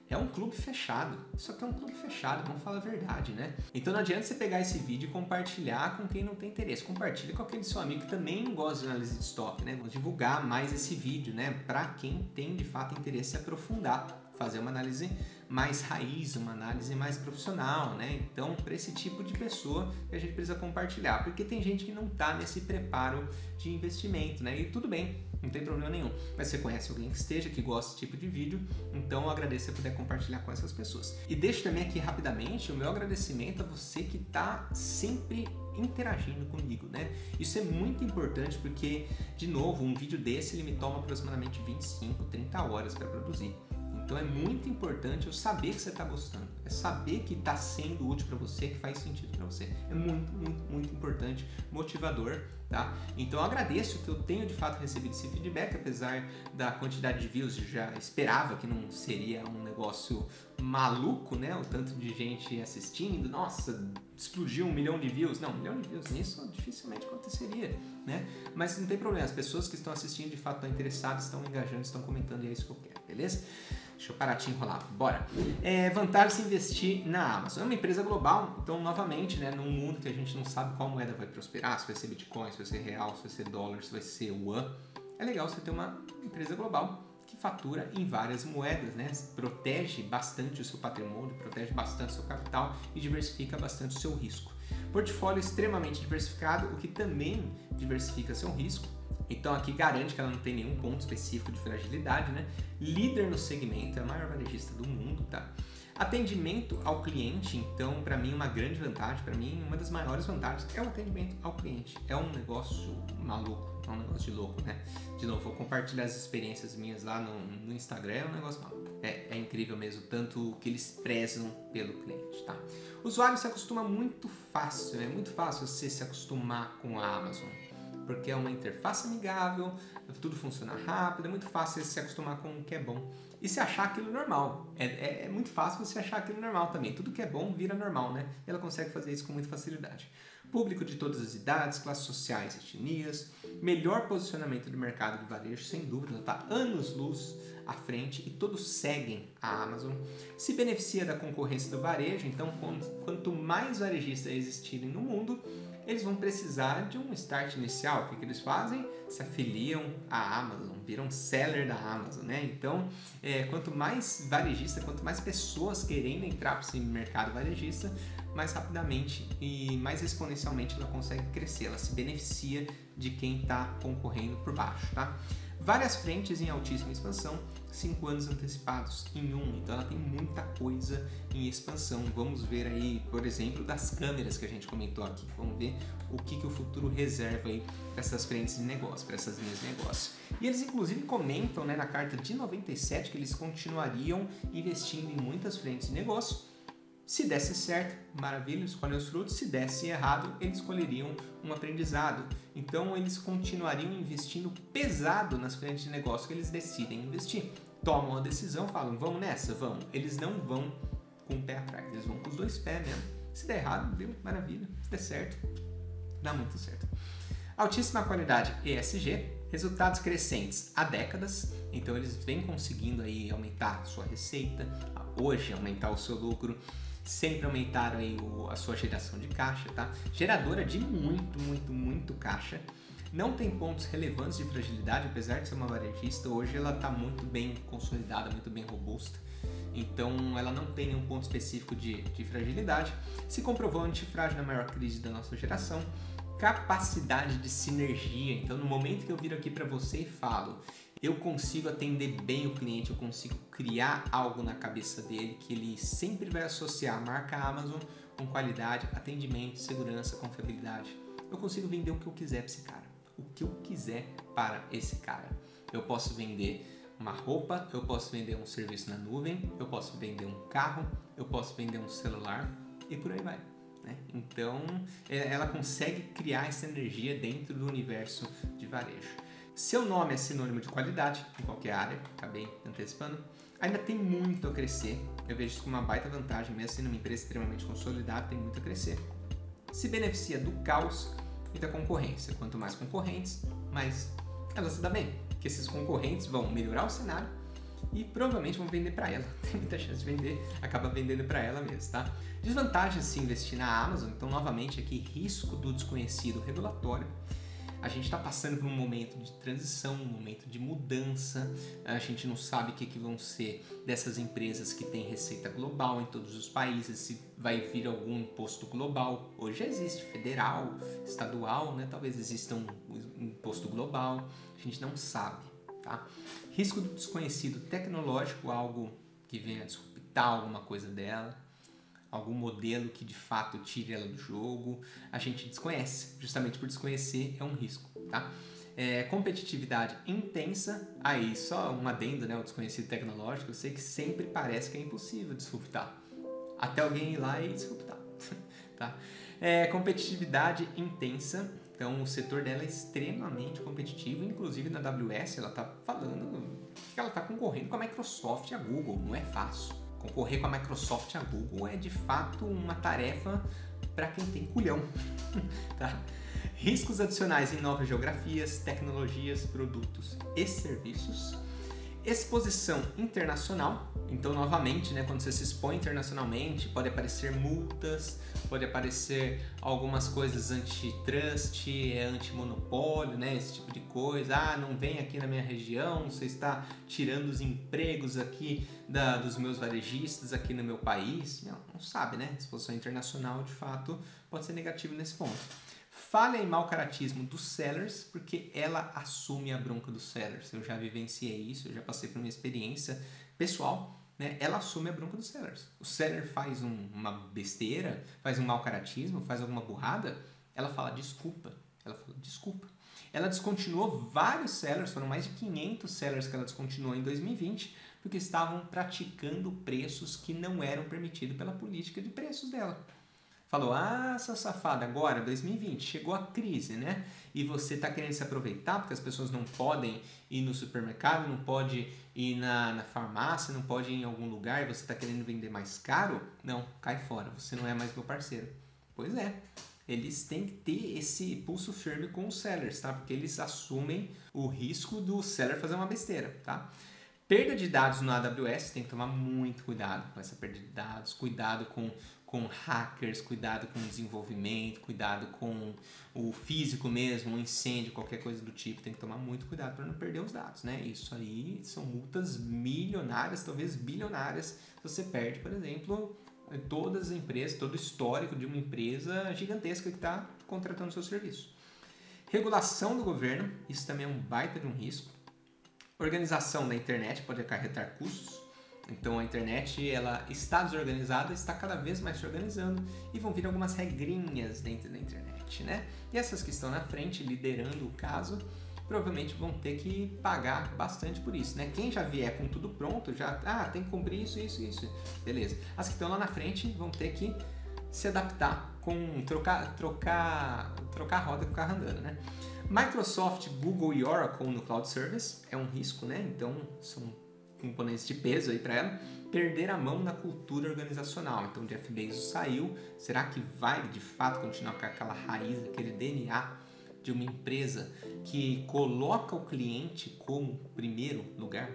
é um clube fechado. Isso aqui é um clube fechado, vamos falar a verdade, né? Então não adianta você pegar esse vídeo e compartilhar com quem não tem interesse. Compartilhe com aquele seu amigo que também gosta de análise de estoque, né? Vamos divulgar mais esse vídeo, né? Para quem tem de fato interesse em aprofundar, fazer uma análise mais raiz, uma análise mais profissional, né? Então, para esse tipo de pessoa que a gente precisa compartilhar, porque tem gente que não está nesse preparo de investimento, né? E tudo bem, não tem problema nenhum. Mas você conhece alguém que esteja, que gosta desse tipo de vídeo, então eu agradeço se você puder compartilhar com essas pessoas. E deixo também aqui rapidamente o meu agradecimento a você que está sempre interagindo comigo, né? Isso é muito importante porque, de novo, um vídeo desse ele me toma aproximadamente 25, 30 horas para produzir. Então é muito importante eu saber que você está gostando, é saber que está sendo útil para você, que faz sentido para você. É muito, muito, muito importante, motivador, tá? Então eu agradeço que eu tenho de fato recebido esse feedback, apesar da quantidade de views, eu já esperava que não seria um negócio maluco, né? O tanto de gente assistindo, nossa, explodiu 1 milhão de views. Não, 1 milhão de views nisso dificilmente aconteceria, né? Mas não tem problema, as pessoas que estão assistindo de fato estão interessadas, estão engajando, estão comentando e é isso que eu quero, beleza? Deixa eu parar de enrolar, bora! Vantagem de se investir na Amazon. É uma empresa global, então novamente, né, num mundo que a gente não sabe qual moeda vai prosperar, se vai ser Bitcoin, se vai ser real, se vai ser dólar, se vai ser yuan, é legal você ter uma empresa global que fatura em várias moedas, né? Protege bastante o seu patrimônio, protege bastante o seu capital e diversifica bastante o seu risco. Portfólio extremamente diversificado, o que também diversifica seu risco. Então aqui garante que ela não tem nenhum ponto específico de fragilidade, né? Líder no segmento, é a maior varejista do mundo, tá? Atendimento ao cliente, então para mim uma grande vantagem, para mim uma das maiores vantagens é o atendimento ao cliente. É um negócio maluco, é um negócio de louco, né? De novo, vou compartilhar as experiências minhas lá no Instagram, é um negócio maluco. É incrível mesmo, tanto que eles prezam pelo cliente, tá? O usuário se acostuma muito fácil, é muito fácil você se acostumar com a Amazon, porque é uma interface amigável, tudo funciona rápido, é muito fácil você se acostumar com o que é bom e se achar aquilo normal. É muito fácil você achar aquilo normal também. Tudo que é bom vira normal, né? E ela consegue fazer isso com muita facilidade. Público de todas as idades, classes sociais, etnias, melhor posicionamento do mercado de varejo, sem dúvida, está anos-luz à frente e todos seguem a Amazon. Se beneficia da concorrência do varejo, então quanto mais varejistas existirem no mundo, eles vão precisar de um start inicial. O que eles fazem? Se afiliam à Amazon, viram seller da Amazon, né? Então, quanto mais varejista, quanto mais pessoas querendo entrar para esse mercado varejista, mais rapidamente e mais exponencialmente ela consegue crescer, ela se beneficia de quem está concorrendo por baixo, tá? Várias frentes em altíssima expansão, 5 anos antecipados em então ela tem muita coisa em expansão. Vamos ver aí, por exemplo, das câmeras que a gente comentou aqui, vamos ver o que o futuro reserva aí para essas frentes de negócio, para essas linhas de negócio. E eles inclusive comentam, né, na carta de 97 que eles continuariam investindo em muitas frentes de negócio. Se desse certo, maravilha, escolhem os frutos. Se desse errado, eles escolheriam um aprendizado. Então, eles continuariam investindo pesado nas frentes de negócio que eles decidem investir. Tomam a decisão, falam, vamos nessa? Vamos. Eles não vão com o pé atrás, eles vão com os 2 pés mesmo. Se der errado, deu, maravilha. Se der certo, dá muito certo. Altíssima qualidade ESG, resultados crescentes há décadas, então eles vêm conseguindo aí aumentar sua receita, hoje aumentar o seu lucro, sempre aumentaram aí a sua geração de caixa, tá? Geradora de muito caixa. Não tem pontos relevantes de fragilidade, apesar de ser uma varejista, hoje ela está muito bem consolidada, muito bem robusta. Então ela não tem nenhum ponto específico de fragilidade. Se comprovou antifrágil na maior crise da nossa geração. Capacidade de sinergia. Então no momento que eu viro aqui para você e falo, eu consigo atender bem o cliente, eu consigo criar algo na cabeça dele que ele sempre vai associar a marca Amazon com qualidade, atendimento, segurança, confiabilidade. Eu consigo vender o que eu quiser para esse cara. O que eu quiser para esse cara. Eu posso vender uma roupa, eu posso vender um serviço na nuvem, eu posso vender um carro, eu posso vender um celular e por aí vai. Né? Então, ela consegue criar essa energia dentro do universo de varejo. Seu nome é sinônimo de qualidade em qualquer área, acabei antecipando. Ainda tem muito a crescer, eu vejo isso como uma baita vantagem, mesmo sendo uma empresa extremamente consolidada, tem muito a crescer. Se beneficia do caos e da concorrência. Quanto mais concorrentes, mais ela se dá bem. Porque esses concorrentes vão melhorar o cenário e provavelmente vão vender para ela. Tem muita chance de vender, acaba vendendo para ela mesmo, tá? Desvantagens se investir na Amazon. Então, novamente, aqui, risco do desconhecido regulatório. A gente está passando por um momento de transição, um momento de mudança. A gente não sabe o que vão ser dessas empresas que têm receita global em todos os países, se vai vir algum imposto global. Hoje existe federal, estadual, né? Talvez exista um imposto global. A gente não sabe, tá? Risco do desconhecido tecnológico, algo que venha a disruptar alguma coisa dela. Algum modelo que de fato tire ela do jogo, a gente desconhece. Justamente por desconhecer é um risco, tá? Competitividade intensa, aí só um adendo, né? O desconhecido tecnológico, eu sei que sempre parece que é impossível disruptar. Até alguém ir lá e disruptar, tá? Competitividade intensa, então o setor dela é extremamente competitivo, inclusive na AWS ela tá falando que ela tá concorrendo com a Microsoft e a Google, não é fácil. Concorrer com a Microsoft e a Google é de fato uma tarefa para quem tem culhão. Tá? Riscos adicionais em novas geografias, tecnologias, produtos e serviços. Exposição internacional. Então, novamente, né, quando você se expõe internacionalmente, pode aparecer multas, pode aparecer algumas coisas antitrust, antimonopólio, né, esse tipo de coisa. Ah, não vem aqui na minha região, você está tirando os empregos aqui dos meus varejistas aqui no meu país. Não sabe, né? Exposição internacional, de fato, pode ser negativo nesse ponto. Falha em mau caratismo dos sellers, porque ela assume a bronca dos sellers. Eu já vivenciei isso, eu já passei por uma experiência pessoal, né? Ela assume a bronca dos sellers. O seller faz uma besteira, faz um mau caratismo, faz alguma burrada, ela fala desculpa. Ela descontinuou vários sellers, foram mais de 500 sellers que ela descontinuou em 2020, porque estavam praticando preços que não eram permitidos pela política de preços dela. Falou, sua safada, agora, 2020, chegou a crise, né? E você está querendo se aproveitar porque as pessoas não podem ir no supermercado, não pode ir na farmácia, não pode ir em algum lugar e você está querendo vender mais caro? Não, cai fora, você não é mais meu parceiro. Pois é, eles têm que ter esse pulso firme com os sellers, tá? Porque eles assumem o risco do seller fazer uma besteira, tá? Perda de dados no AWS, tem que tomar muito cuidado com essa perda de dados, cuidado com hackers, cuidado com o desenvolvimento, cuidado com o físico mesmo, um incêndio, qualquer coisa do tipo, tem que tomar muito cuidado para não perder os dados, né? Isso aí são multas milionárias, talvez bilionárias, se você perde, por exemplo, todas as empresas, todo o histórico de uma empresa gigantesca que está contratando seu serviço. Regulação do governo, isso também é um baita de um risco. Organização da internet pode acarretar custos. Então a internet ela está desorganizada, está cada vez mais se organizando e vão vir algumas regrinhas dentro da internet, né? E essas que estão na frente, liderando o caso, provavelmente vão ter que pagar bastante por isso, né? Quem já vier com tudo pronto, já tem que cumprir isso. Beleza. As que estão lá na frente vão ter que se adaptar com trocar a roda com o carro andando, né? Microsoft, Google e Oracle no Cloud Service é um risco, né? Então são componentes de peso aí para ela. Perder a mão na cultura organizacional. Então Jeff Bezos saiu. Será que vai de fato continuar com aquela raiz, aquele DNA de uma empresa que coloca o cliente como primeiro lugar?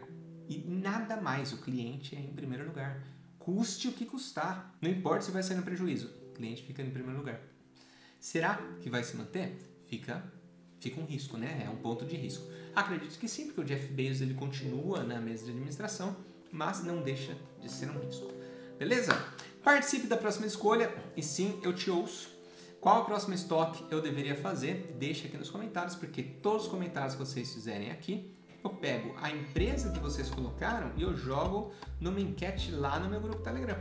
E nada mais, o cliente é em primeiro lugar. Custe o que custar. Não importa se vai sair no prejuízo, o cliente fica em primeiro lugar. Será que vai se manter? Fica um risco, né? É um ponto de risco. Acredito que sim, porque o Jeff Bezos ele continua na mesa de administração, mas não deixa de ser um risco. Beleza? Participe da próxima escolha e sim, eu te ouço. Qual o próximo estoque eu deveria fazer? Deixa aqui nos comentários, porque todos os comentários que vocês fizerem aqui, eu pego a empresa que vocês colocaram e eu jogo numa enquete lá no meu grupo Telegram.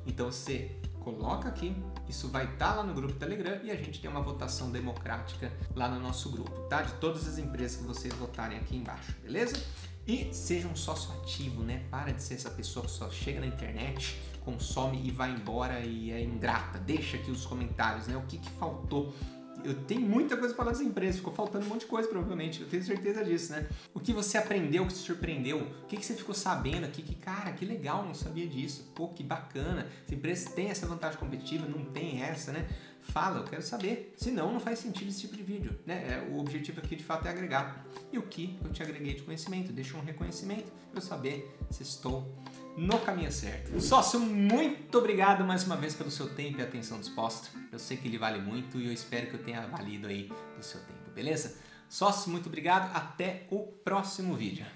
Então você coloca aqui, isso vai estar lá no grupo Telegram e a gente tem uma votação democrática lá no nosso grupo, tá? De todas as empresas que vocês votarem aqui embaixo, beleza? E seja um sócio ativo, né? Para de ser essa pessoa que só chega na internet, consome e vai embora e é ingrata. Deixa aqui os comentários, né? O que faltou? Eu tenho muita coisa para falar dessa empresa, ficou faltando um monte de coisa provavelmente, eu tenho certeza disso, né? O que você aprendeu, o que te surpreendeu, o que você ficou sabendo aqui, cara, que legal, não sabia disso, pô, que bacana, essa empresa tem essa vantagem competitiva, não tem essa, né? Fala, eu quero saber, senão não faz sentido esse tipo de vídeo, né? O objetivo aqui de fato é agregar. E o que eu te agreguei de conhecimento, deixa um reconhecimento para eu saber se estou no caminho certo. Sócio, muito obrigado mais uma vez pelo seu tempo e atenção disposta. Eu sei que ele vale muito e eu espero que eu tenha valido aí do seu tempo, beleza? Sócio, muito obrigado. Até o próximo vídeo.